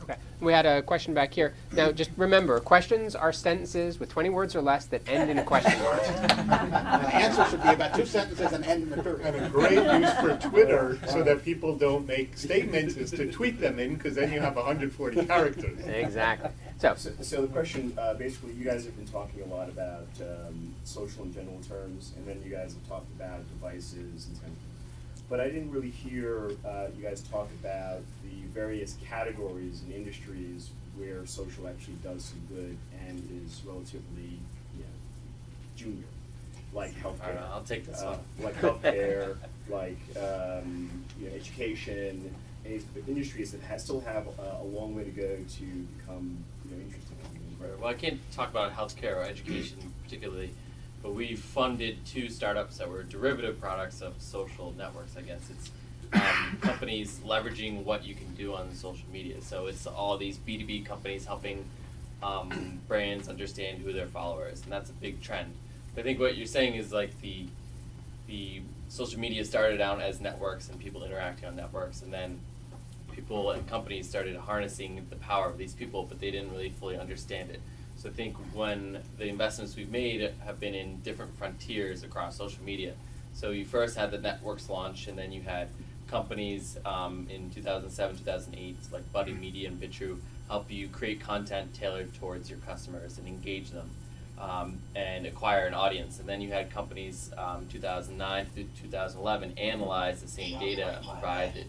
Okay. We had a question back here. Now, just remember, questions are sentences with 20 words or less that end in a question mark. The answer should be about 2 sentences and end in a period. And a great use for Twitter so that people don't make statements is to tweet them in, because then you have 140 characters. Exactly. So the question, basically, you guys have been talking a lot about social in general terms, and then you guys have talked about devices and things. But I didn't really hear you guys talk about the various categories and industries where social actually does some good and is relatively, junior, like healthcare. All right, I'll take this one. Like healthcare, like education, and industries that still have a long way to go to become interesting. Right. Well, I can't talk about healthcare or education particularly, but we funded 2 startups that were derivative products of social networks, I guess. It's companies leveraging what you can do on social media. So it's all these B2B companies helping brands understand who their followers, and that's a big trend. But I think what you're saying is like the social media started out as networks and people interacting on networks, and then people and companies started harnessing the power of these people, but they didn't really fully understand it. So I think when the investments we've made have been in different frontiers across social media. So you first had the networks launch, and then you had companies in 2007, 2008, like Buddy Media and Vitru, help you create content tailored towards your customers and engage them and acquire an audience. And then you had companies 2009 through 2011 analyze the same data and provide the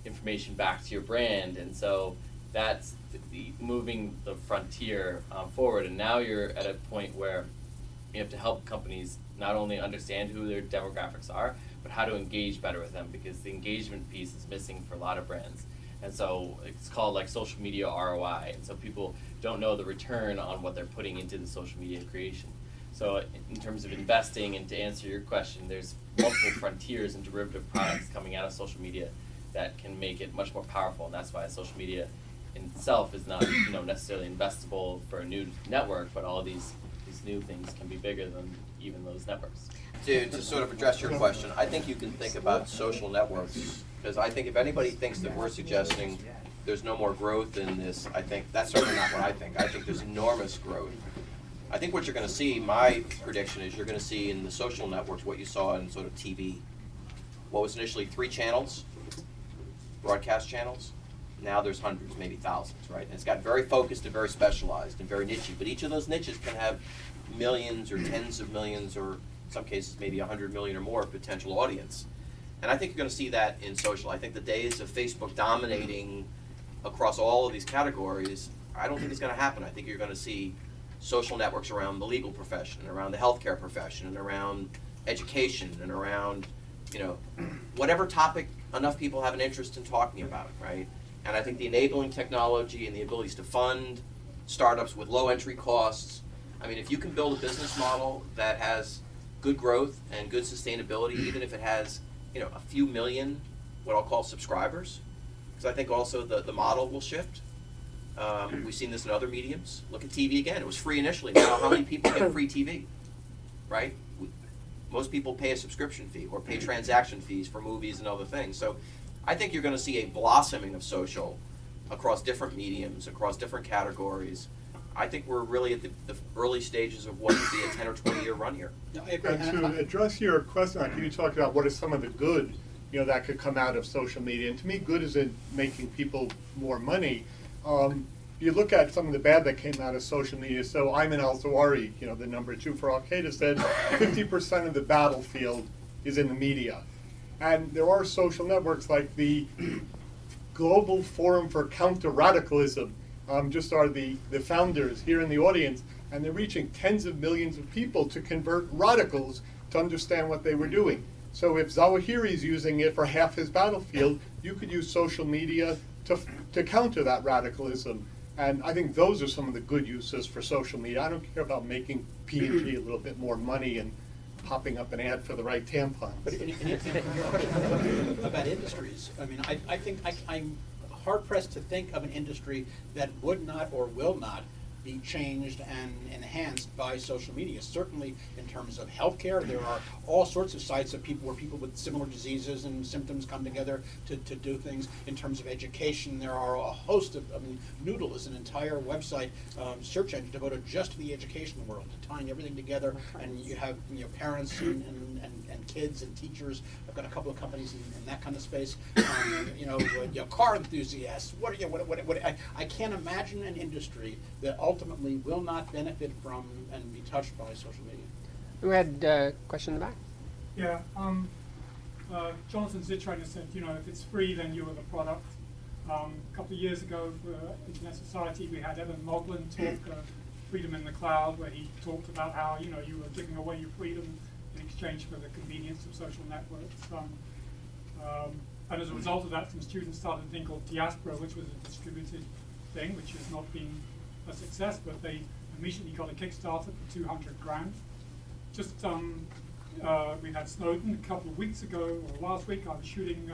information back to your brand. And so that's moving the frontier forward. And now you're at a point where you have to help companies not only understand who their demographics are, but how to engage better with them, because the engagement piece is missing for a lot of brands. And so it's called like social media ROI. And so people don't know the return on what they're putting into the social media creation. So in terms of investing, and to answer your question, there's multiple frontiers and derivative products coming out of social media that can make it much more powerful. And that's why social media in itself is not necessarily investable for a new network, but all these new things can be bigger than even those networks. To sort of address your question, I think you can think about social networks, because I think if anybody thinks that we're suggesting there's no more growth in this, I think that's certainly not what I think. I think there's enormous growth. I think what you're going to see, my prediction is you're going to see in the social networks what you saw in sort of TV. What was initially 3 channels broadcast channels. Now there's hundreds, maybe thousands, right? And it's got very focused and very specialized and very niche. But each of those niches can have millions or tens of millions, or in some cases maybe 100 million or more potential audience. And I think you're going to see that in social. I think the days of Facebook dominating across all of these categories, I don't think it's going to happen. I think you're going to see social networks around the legal profession, around the healthcare profession, and around education, and around, you know, whatever topic enough people have an interest in talking about, right? And I think the enabling technology and the abilities to fund startups with low entry costs, I mean, if you can build a business model that has good growth and good sustainability, even if it has, you know, a few million, what I'll call subscribers, because I think also the model will shift. We've seen this in other mediums. Look at TV again. It was free initially. Now how many people get free TV, right? Most people pay a subscription fee or pay transaction fees for movies and other things. So I think you're going to see a blossoming of social across different mediums, across different categories. I think we're really at the early stages of what could be a 10 or 20 year run here. No, I agree. And to address your question, can you talk about what is some of the good, you know, that could come out of social media? And to me, good isn't making people more money. You look at some of the bad that came out of social media. So Ayman al-Zawahiri, you know, the #2 for Al-Qaeda, said 50% of the battlefield is in the media. And there are social networks like the Global Forum for Counter-Radicalism, just are the founders here in the audience, and they're reaching tens of millions of people to convert radicals to understand what they were doing. So if Zawahiri is using it for half his battlefield, you could use social media to counter that radicalism. And I think those are some of the good uses for social media. I don't care about making P&G a little bit more money and popping up an ad for the right tampon. But in about industries, I mean, I think I'm hard-pressed to think of an industry that would not or will not be changed and enhanced by social media. Certainly in terms of healthcare, there are all sorts of sites of people where people with similar diseases and symptoms come together to do things. In terms of education, there are a host of, I mean, Noodle is an entire website search engine devoted just to the education world, to tying everything together, and you have, you know, parents and kids and teachers. I've got a couple of companies in that kind of space. You know, car enthusiasts. I can't imagine an industry that ultimately will not benefit from and be touched by social media. We had a question in the back. Yeah, Jonathan Zittrainer said, you know, if it's free, then you are the product. A couple of years ago for Internet Society, we had Evan Moglin talk, Freedom in the Cloud, where he talked about how, you know, you were giving away your freedom in exchange for the convenience of social networks. And as a result of that, some students started a thing called Diaspora, which was a distributed thing, which has not been a success, but they immediately got a Kickstarter for 200 grand. Just, we had Snowden a couple of weeks ago, or last week, I was shooting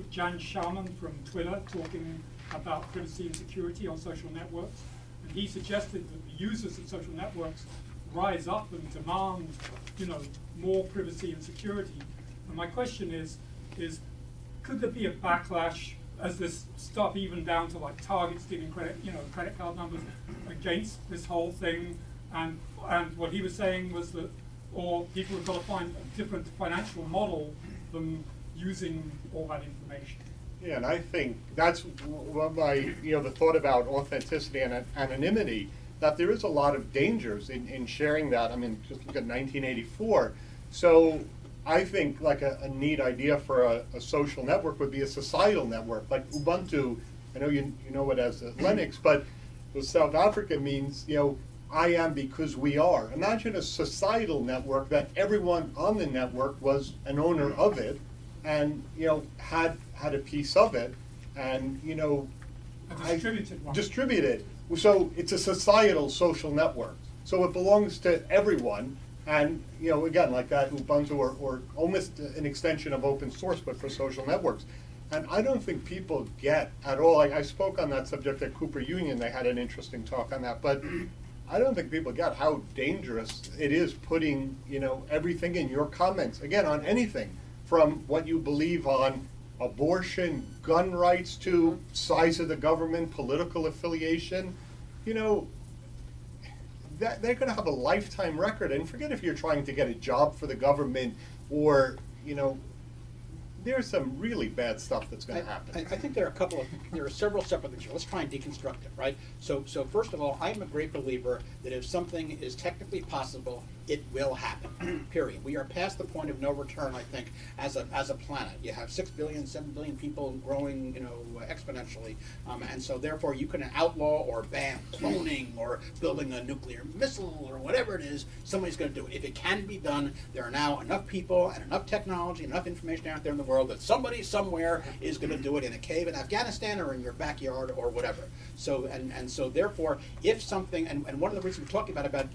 Jan Sharman from Twitter talking about privacy and security on social networks. And he suggested that the users of social networks rise up and demand, you know, more privacy and security. And my question is could there be a backlash as this stuff, even down to like Target stealing credit card numbers, against this whole thing? And what he was saying was that, or people have got to find a different financial model than using all that information. Yeah, and I think that's what the thought about authenticity and anonymity, that there is a lot of dangers in sharing that. I mean, just look at 1984. So I think like a neat idea for a social network would be a societal network, like Ubuntu. I know you know it as Linux, but South Africa means, you know, I am because we are. Imagine a societal network that everyone on the network was an owner of it, and, you know, had a piece of it, and, you know, distributed. So it's a societal social network. So it belongs to everyone. And, you know, again, like that Ubuntu or almost an extension of open source, but for social networks. And I don't think people get at all, I spoke on that subject at Cooper Union, they had an interesting talk on that, but I don't think people get how dangerous it is putting, you know, everything in your comments, again, on anything, from what you believe on abortion, gun rights, to size of the government, political affiliation. You know, that they're going to have a lifetime record. And forget if you're trying to get a job for the government or, you know, there's some really bad stuff that's going to happen. I think there are several separate things here. Let's try and deconstruct it, right? So first of all, I'm a great believer that if something is technically possible, it will happen, period. We are past the point of no return, I think, as a planet. You have 6 billion, 7 billion people growing, exponentially, and so therefore you can outlaw or ban cloning or building a nuclear missile or whatever it is, somebody's going to do it. If it can be done, there are now enough people and enough technology, enough information out there in the world that somebody somewhere is going to do it in a cave in Afghanistan or in your backyard or whatever. So and so therefore, if something, and one of the reasons we're talking about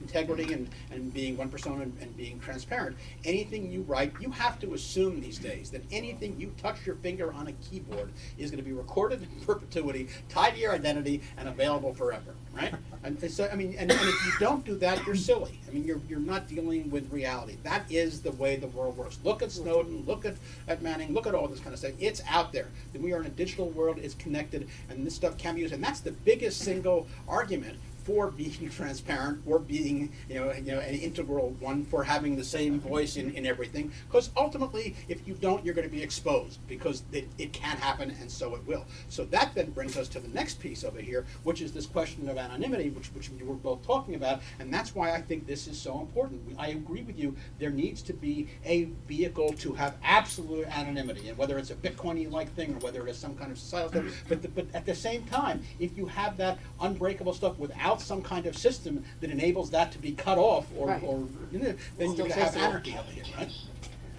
integrity and being one persona and being transparent, anything you write, you have to assume these days that anything you touch your finger on a keyboard is going to be recorded in perpetuity, tied to your identity, and available forever, right? And so, and if you don't do that, you're silly. You're not dealing with reality. That is the way the world works. Look at Snowden, look at Manning, look at all this kind of stuff. It's out there. That we are in a digital world, it's connected, and this stuff can be used. And that's the biggest single argument for being transparent, or being an integral one, for having the same voice in everything. Because ultimately, if you don't, you're going to be exposed, because it can happen, and so it will. So that then brings us to the next piece over here, which is this question of anonymity, which you were both talking about, and that's why I think this is so important. I agree with you. There needs to be a vehicle to have absolute anonymity, and whether it's a Bitcoin-like thing or whether it is some kind of societal stuff. But at the same time, if you have that unbreakable stuff without some kind of system that enables that to be cut off, then you're going to have anarchy over here, right?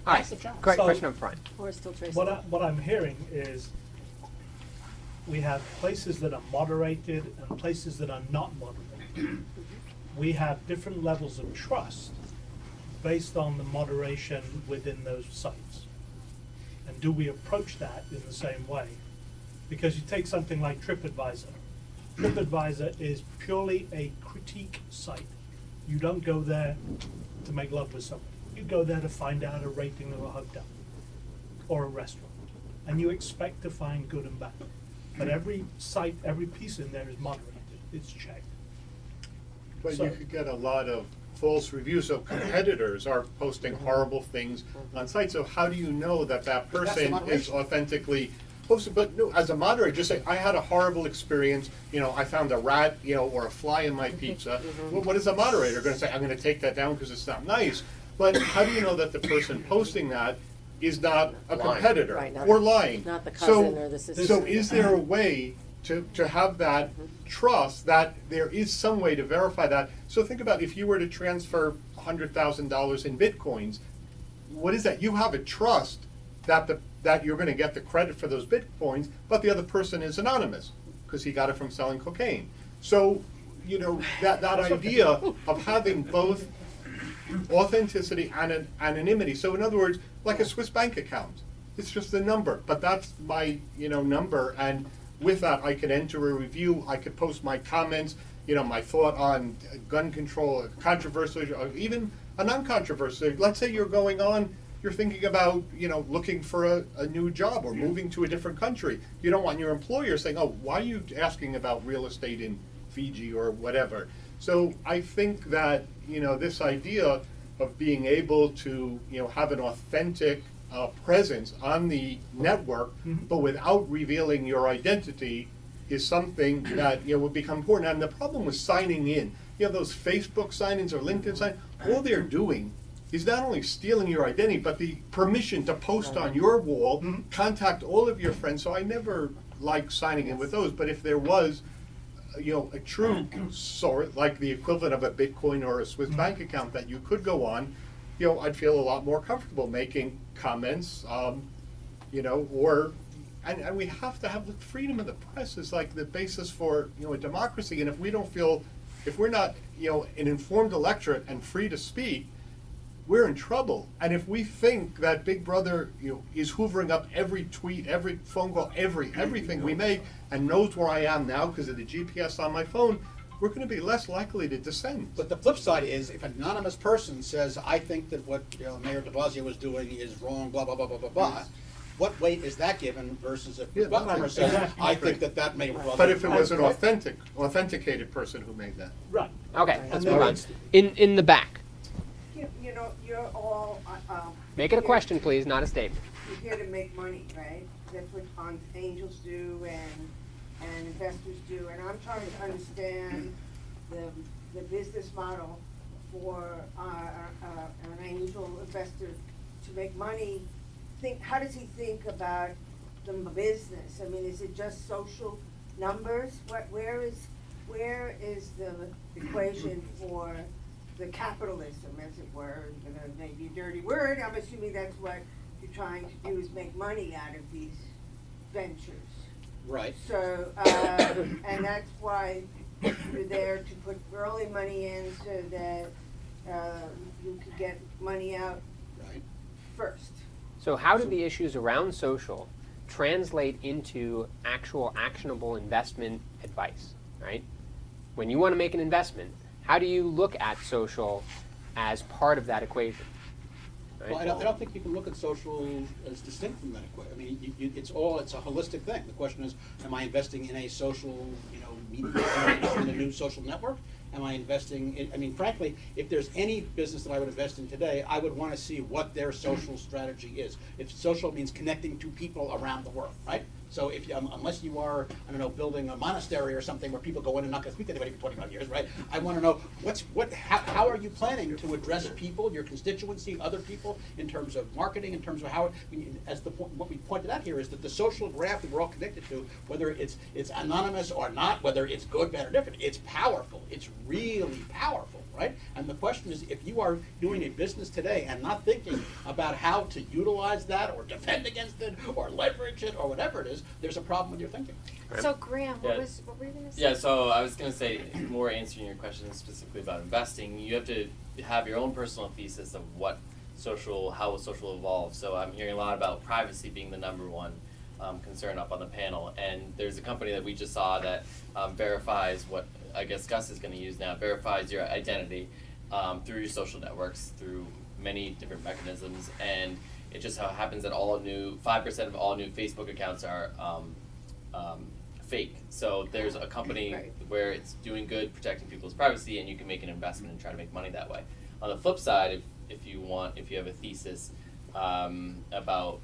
All right, great question up front. We're still tracing. What I'm hearing is we have places that are moderated and places that are not moderated. We have different levels of trust based on the moderation within those sites. And do we approach that in the same way? Because you take something like TripAdvisor. TripAdvisor is purely a critique site. You don't go there to make love with somebody. You go there to find out a rating of a hotel or a restaurant. And you expect to find good and bad. But every site, every piece in there is moderated. It's checked. But you could get a lot of false reviews. So competitors are posting horrible things on sites. So how do you know that person is authentically posted? But no, as a moderator, just say, I had a horrible experience. I found a rat, or a fly in my pizza. Well, what is a moderator going to say? I'm going to take that down because it's not nice. But how do you know that the person posting that is not a competitor or lying? Not the cousin or the sister. So is there a way to have that trust, that there is some way to verify that? So think about if you were to transfer $100,000 in Bitcoins, what is that? You have a trust that you're going to get the credit for those Bitcoins, but the other person is anonymous because he got it from selling cocaine. So, that idea of having both authenticity and anonymity. So in other words, like a Swiss bank account, it's just a number, but that's my, number, and with that I could enter a review, I could post my comments, my thought on gun control, controversial, or even a non-controversial. Let's say you're thinking about, looking for a new job or moving to a different country. You don't want your employer saying, oh, why are you asking about real estate in Fiji or whatever? So I think that, this idea of being able to, have an authentic presence on the network, but without revealing your identity, is something that, will become important. And the problem with signing in, those Facebook sign-ins or LinkedIn sign, all they're doing is not only stealing your identity, but the permission to post on your wall, contact all of your friends. So I never like signing in with those, but if there was, a true sort, like the equivalent of a Bitcoin or a Swiss bank account that you could go on, I'd feel a lot more comfortable making comments, and we have to have the freedom of the press is like the basis for, a democracy. And if we're not, an informed electorate and free to speak, we're in trouble. And if we think that Big Brother, is hoovering up every tweet, every phone call, everything we make, and knows where I am now because of the GPS on my phone, we're going to be less likely to dissent. But the flip side is, if an anonymous person says, I think that what Mayor de Blasio was doing is wrong, blah, blah, blah, blah, blah, blah, what weight is that given versus if Bachenheimer says, I think that may well But if it was an authenticated person who made that. Right. Okay, let's move on. In the back. You're all... Make it a question, please, not a statement. you're here to make money, right? That's what angels do and investors do. And I'm trying to understand the business model for an angel investor to make money. How does he think about the business? I mean, is it just social numbers? Where is the equation for the capitalism, as it were? Maybe a dirty word. I'm assuming that's what you're trying to do, is make money out of these ventures. Right. So, and that's why you're there to put early money in so that you could get money out first. So how do the issues around social translate into actual actionable investment advice, right? When you want to make an investment, how do you look at social as part of that equation? Right? Well, I don't think you can look at social as distinct from that equation. I mean, it's a holistic thing. The question is, am I investing in a social, media, in a new social network? Am I investing in, I mean, frankly, if there's any business that I would invest in today, I would want to see what their social strategy is. If social means connecting to people around the world, right? So if you, unless you are, I don't know, building a monastery or something where people go in and not going to speak to anybody for 25 years, right? I want to know how are you planning to address people, your constituency, other people, in terms of marketing, in terms of how, what we pointed out here is that the social graph that we're all connected to, whether it's anonymous or not, whether it's good, bad, or different, it's powerful. It's really powerful, right? And the question is, if you are doing a business today and not thinking about how to utilize that or defend against it or leverage it or whatever it is, there's a problem with your thinking. So Graham, what were you going to say? Yeah, so I was going to say, more answering your question specifically about investing, you have to have your own personal thesis of how social evolves. So I'm hearing a lot about privacy being the number one concern up on the panel, and there's a company that we just saw that verifies what I guess Gus is going to use now, verifies your identity through your social networks, through many different mechanisms, and it just so happens that 5% of all new Facebook accounts are fake. So there's a company where it's doing good, protecting people's privacy, and you can make an investment and try to make money that way. On the flip side, if you have a thesis about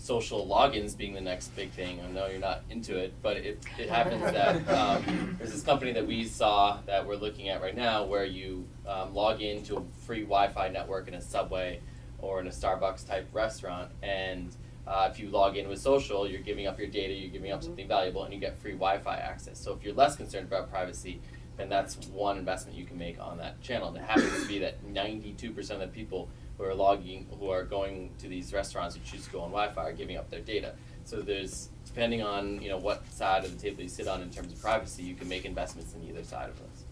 social logins being the next big thing, I know you're not into it, but it happens that there's this company that we saw that we're looking at right now where you log into a free Wi-Fi network in a Subway or in a Starbucks type restaurant, and if you log in with social, you're giving up your data, you're giving up something valuable, and you get free Wi-Fi access. So if you're less concerned about privacy, then that's one investment you can make on that channel. And it happens to be that 92% of the people who are going to these restaurants who choose to go on Wi-Fi are giving up their data. So there's, depending on what side of the table you sit on in terms of privacy, you can make investments in either side of this.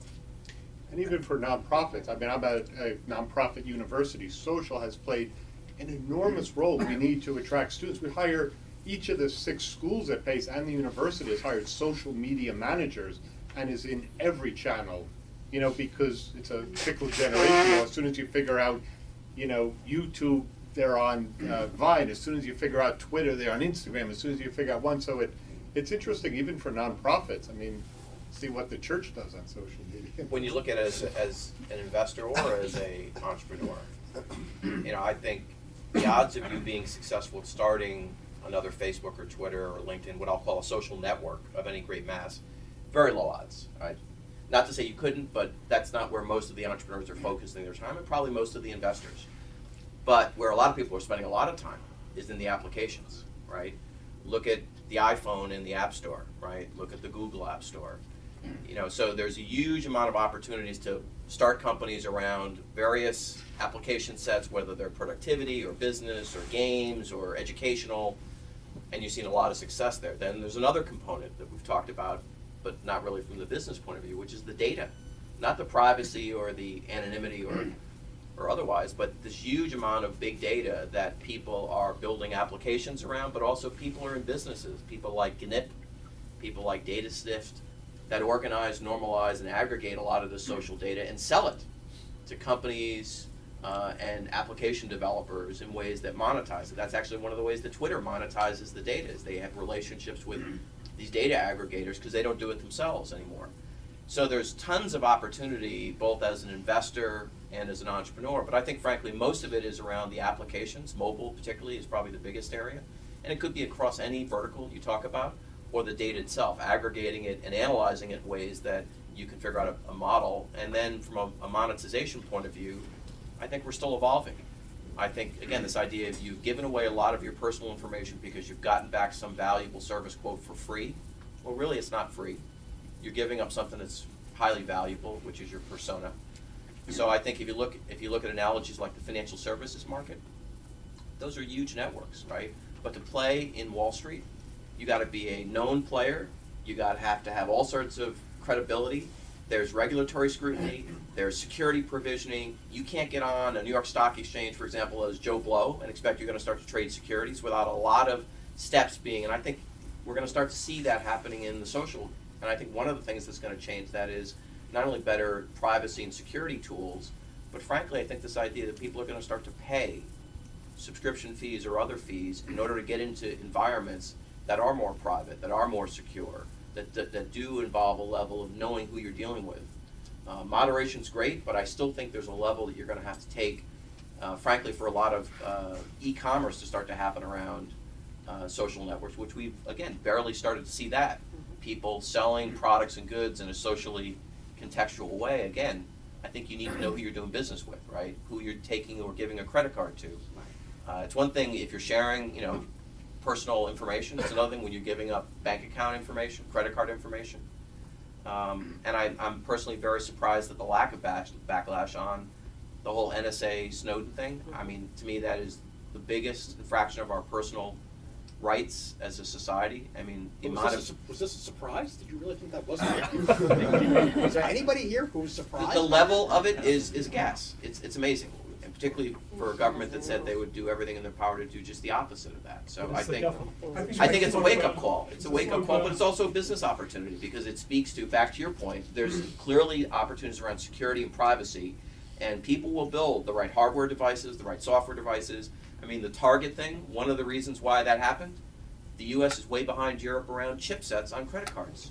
And even for nonprofits, I mean, I'm at a nonprofit university. Social has played an enormous role. We need to attract students. We hire, each of the 6 schools at Pace and the university has hired social media managers and is in every channel, because it's a fickle generation. As soon as you figure out, YouTube, they're on Vine. As soon as you figure out Twitter, they're on Instagram. As soon as you figure out one, so it's interesting even for nonprofits. I mean, see what the church does on social media. When you look at it as an investor or as an entrepreneur, I think the odds of you being successful at starting another Facebook or Twitter or LinkedIn, what I'll call a social network of any great mass, very low odds, right? Not to say you couldn't, but that's not where most of the entrepreneurs are focusing their time, and probably most of the investors. But where a lot of people are spending a lot of time is in the applications, right? Look at the iPhone in the App Store, right? Look at the Google App Store. So there's a huge amount of opportunities to start companies around various application sets, whether they're productivity or business or games or educational, and you've seen a lot of success there. Then there's another component that we've talked about, but not really from the business point of view, which is the data. Not the privacy or the anonymity or otherwise, but this huge amount of big data that people are building applications around, but also people are in businesses. People like GNIP, people like DataSnift, that organize, normalize, and aggregate a lot of the social data and sell it to companies and application developers in ways that monetize it. That's actually one of the ways that Twitter monetizes the data, is they have relationships with these data aggregators because they don't do it themselves anymore. So there's tons of opportunity, both as an investor and as an entrepreneur, but I think frankly most of it is around the applications. Mobile particularly is probably the biggest area, and it could be across any vertical you talk about, or the data itself, aggregating it and analyzing it in ways that you can figure out a model. And then from a monetization point of view, I think we're still evolving. I think, again, this idea of you've given away a lot of your personal information because you've gotten back some valuable service, quote, for free. Well, really, it's not free. You're giving up something that's highly valuable, which is your persona. So I think if you look at analogies like the financial services market, those are huge networks, right? But to play in Wall Street, you got to be a known player. You got to have all sorts of credibility. There's regulatory scrutiny. There's security provisioning. You can't get on a New York Stock Exchange, for example, as Joe Blow and expect you're going to start to trade securities without a lot of steps being. And I think we're going to start to see that happening in the social. And I think one of the things that's going to change that is not only better privacy and security tools, but frankly, I think this idea that people are going to start to pay subscription fees or other fees in order to get into environments that are more private, that are more secure, that do involve a level of knowing who you're dealing with. Moderation's great, but I still think there's a level that you're going to have to take, frankly, for a lot of e-commerce to start to happen around social networks, which we've, again, barely started to see that. People selling products and goods in a socially contextual way. Again, I think you need to know who you're doing business with, right? Who you're taking or giving a credit card to. It's one thing if you're sharing, personal information. It's another thing when you're giving up bank account information, credit card information. And I'm personally very surprised at the lack of backlash on the whole NSA Snowden thing. I mean, to me, that is the biggest infraction of our personal rights as a society. I mean, the amount of... Was this a surprise? Did you really think that wasn't? Is there anybody here who was surprised? The level of it is gas. It's amazing. And particularly for a government that said they would do everything in their power to do just the opposite of that. So I think it's a wake-up call. It's a wake-up call, but it's also a business opportunity because it speaks to, back to your point, there's clearly opportunities around security and privacy, and people will build the right hardware devices, the right software devices. I mean, the Target thing, one of the reasons why that happened, the U.S. is way behind Europe around chipsets on credit cards,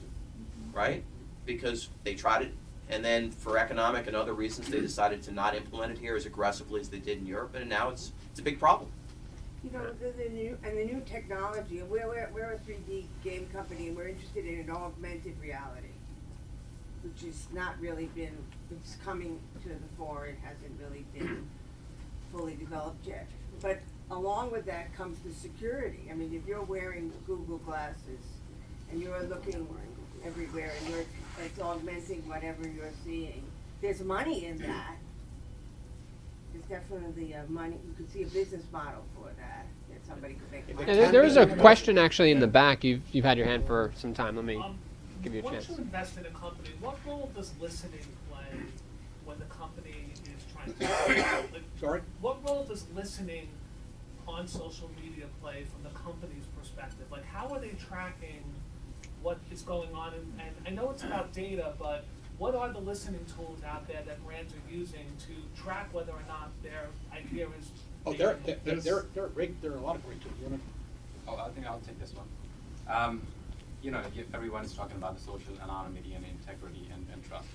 right? Because they tried it, and then for economic and other reasons, they decided to not implement it here as aggressively as they did in Europe, and now it's a big problem. The new technology, we're a 3D game company, and we're interested in an augmented reality, which has not really been, it's coming to the fore, it hasn't really been fully developed yet. But along with that comes the security. I mean, if you're wearing Google glasses and you're looking everywhere and it's augmenting whatever you're seeing, there's money in that. There's definitely money. You could see a business model for that somebody could make money. Yeah, there is a question actually in the back. You've had your hand for some time. Let me give you a chance. Once you invest in a company, what role does listening play when the company is trying to... Sorry? What role does listening on social media play from the company's perspective? Like, how are they tracking what is going on? And I know it's about data, but what are the listening tools out there that brands are using to track whether or not their idea is... Oh, there are a lot of great tools. I think I'll take this one. Everyone is talking about the social anonymity and integrity and trust.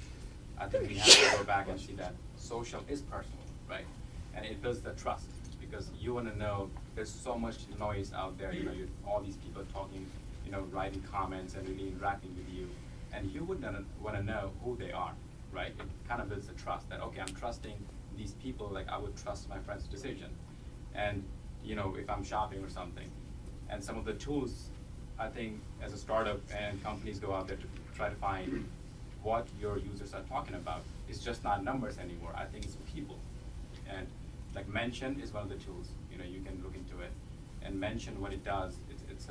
I think we have to go back and see that social is personal, right? And it builds the trust because you want to know there's so much noise out there. All these people talking, writing comments and really interacting with you, and you would want to know who they are, right? It kind of builds the trust that okay, I'm trusting these people like I would trust my friend's decision, and if I'm shopping or something, and some of the tools, I think as a startup and companies go out there to try to find what your users are talking about. It's just not numbers anymore. I think it's people. And like Mention is one of the tools. You can look into it. And Mention, what it does, it's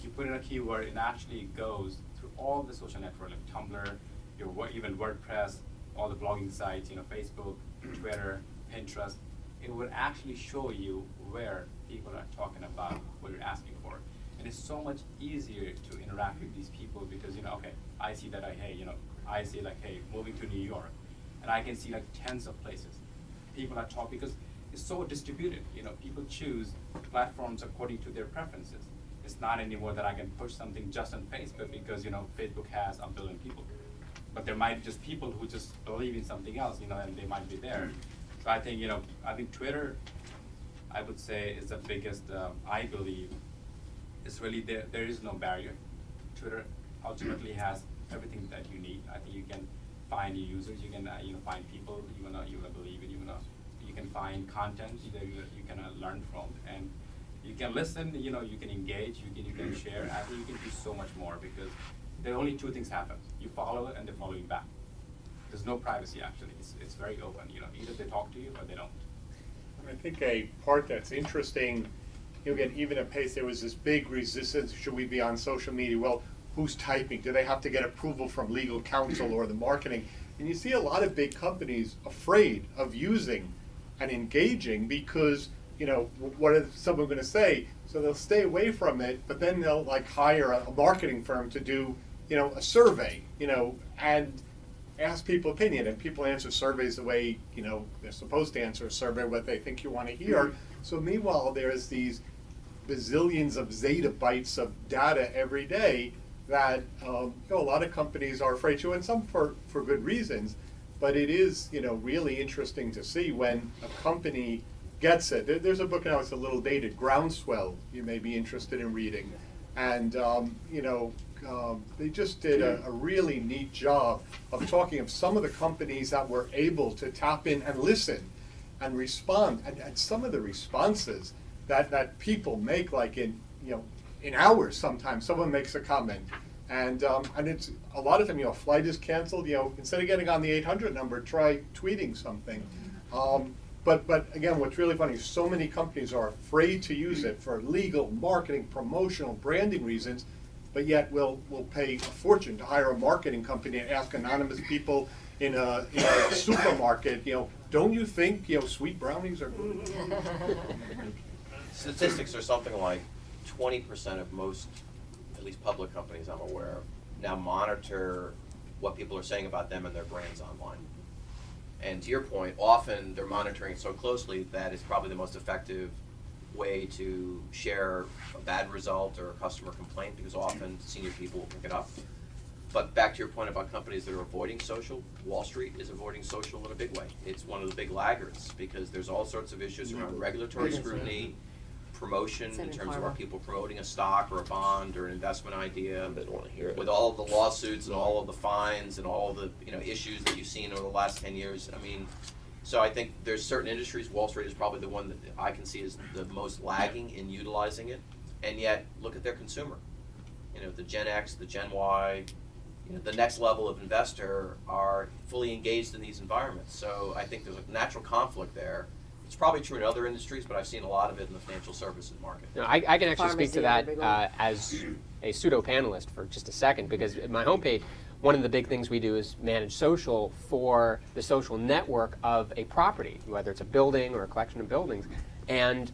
you put in a keyword, it actually goes through all the social networks, like Tumblr, even WordPress, all the blogging sites, Facebook, Twitter, Pinterest. It would actually show you where people are talking about what you're asking for. And it's so much easier to interact with these people because, okay, I see that I say like, hey, moving to New York, and I can see like tens of places. People are talking because it's so distributed. People choose platforms according to their preferences. it's not anymore that I can push something just on Facebook because, Facebook has 1 billion people. But there might be just people who just believe in something else, and they might be there. So I think Twitter, I would say, is the biggest, I believe, it's really there is no barrier. Twitter ultimately has everything that you need. I think you can find users, you can find people you wanna believe in, you can find content that you can learn from, and you can listen, you can engage, you can share. I think you can do so much more because there are only 2 things happen. You follow it and they follow you back. There's no privacy actually. It's very open. Either they talk to you or they don't. I think a part that's interesting, again, even at Pace, there was this big resistance. Should we be on social media? Well, who's typing? Do they have to get approval from legal counsel or the marketing? And you see a lot of big companies afraid of using and engaging because, what is someone going to say? So they'll stay away from it, but then they'll hire a marketing firm to do, a survey, and ask people opinion, and people answer surveys the way, they're supposed to answer a survey, what they think you want to hear. So meanwhile, there's these bazillions of zettabytes of data every day that a lot of companies are afraid to, and some for good reasons. But it is, really interesting to see when a company gets it. There's a book now, it's a little dated, Groundswell, you may be interested in reading. And, they just did a really neat job of talking of some of the companies that were able to tap in and listen and respond. And some of the responses that people make, in hours sometimes, someone makes a comment. And it's a lot of time, a flight is canceled, instead of getting on the 800 number, try tweeting something. But again, what's really funny is so many companies are afraid to use it for legal, marketing, promotional, branding reasons, but yet will pay a fortune to hire a marketing company and ask anonymous people in a supermarket, don't you think, sweet brownies are good? Statistics are something like 20% of most, at least public companies I'm aware of, now monitor what people are saying about them and their brands online. And to your point, often they're monitoring so closely that it's probably the most effective way to share a bad result or a customer complaint, because often senior people will pick it up. But back to your point about companies that are avoiding social, Wall Street is avoiding social in a big way. It's one of the big laggards because there's all sorts of issues around regulatory scrutiny, promotion in terms of are people promoting a stock or a bond or an investment idea, with all of the lawsuits and all of the fines and all of the issues that you've seen over the last 10 years. So I think there's certain industries, Wall Street is probably the one that I can see as the most lagging in utilizing it, and yet look at their consumer. The Gen X, the Gen Y, the next level of investor are fully engaged in these environments. So I think there's a natural conflict there. It's probably true in other industries, but I've seen a lot of it in the financial services market. No, I can actually speak to that as a pseudo-panelist for just a second, because at my homepage, one of the big things we do is manage social for the social network of a property, whether it's a building or a collection of buildings. And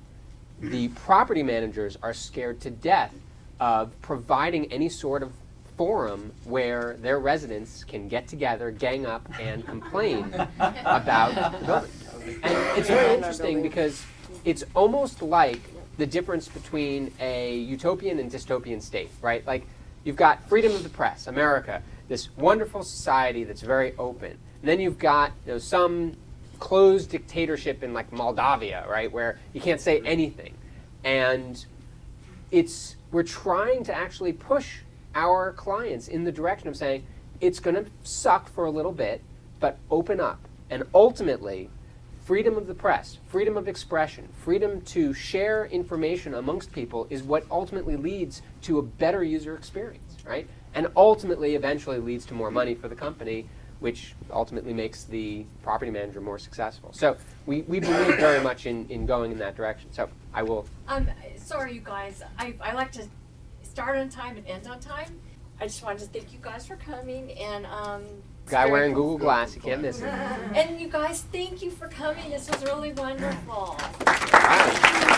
the property managers are scared to death of providing any sort of forum where their residents can get together, gang up, and complain about the building. And it's very interesting because it's almost like the difference between a utopian and dystopian state, right? Like, you've got freedom of the press, America, this wonderful society that's very open. And then you've got some closed dictatorship in Moldavia, right, where you can't say anything. And we're trying to actually push our clients in the direction of saying, it's going to suck for a little bit, but open up. And ultimately, freedom of the press, freedom of expression, freedom to share information amongst people is what ultimately leads to a better user experience, right? And ultimately, eventually leads to more money for the company, which ultimately makes the property manager more successful. So we believe very much in going in that direction. So I will. Sorry, you guys. I like to start on time and end on time. I just wanted to thank you guys for coming and. Guy wearing Google Glass, you can't miss it. And you guys, thank you for coming. This was really wonderful. Wow.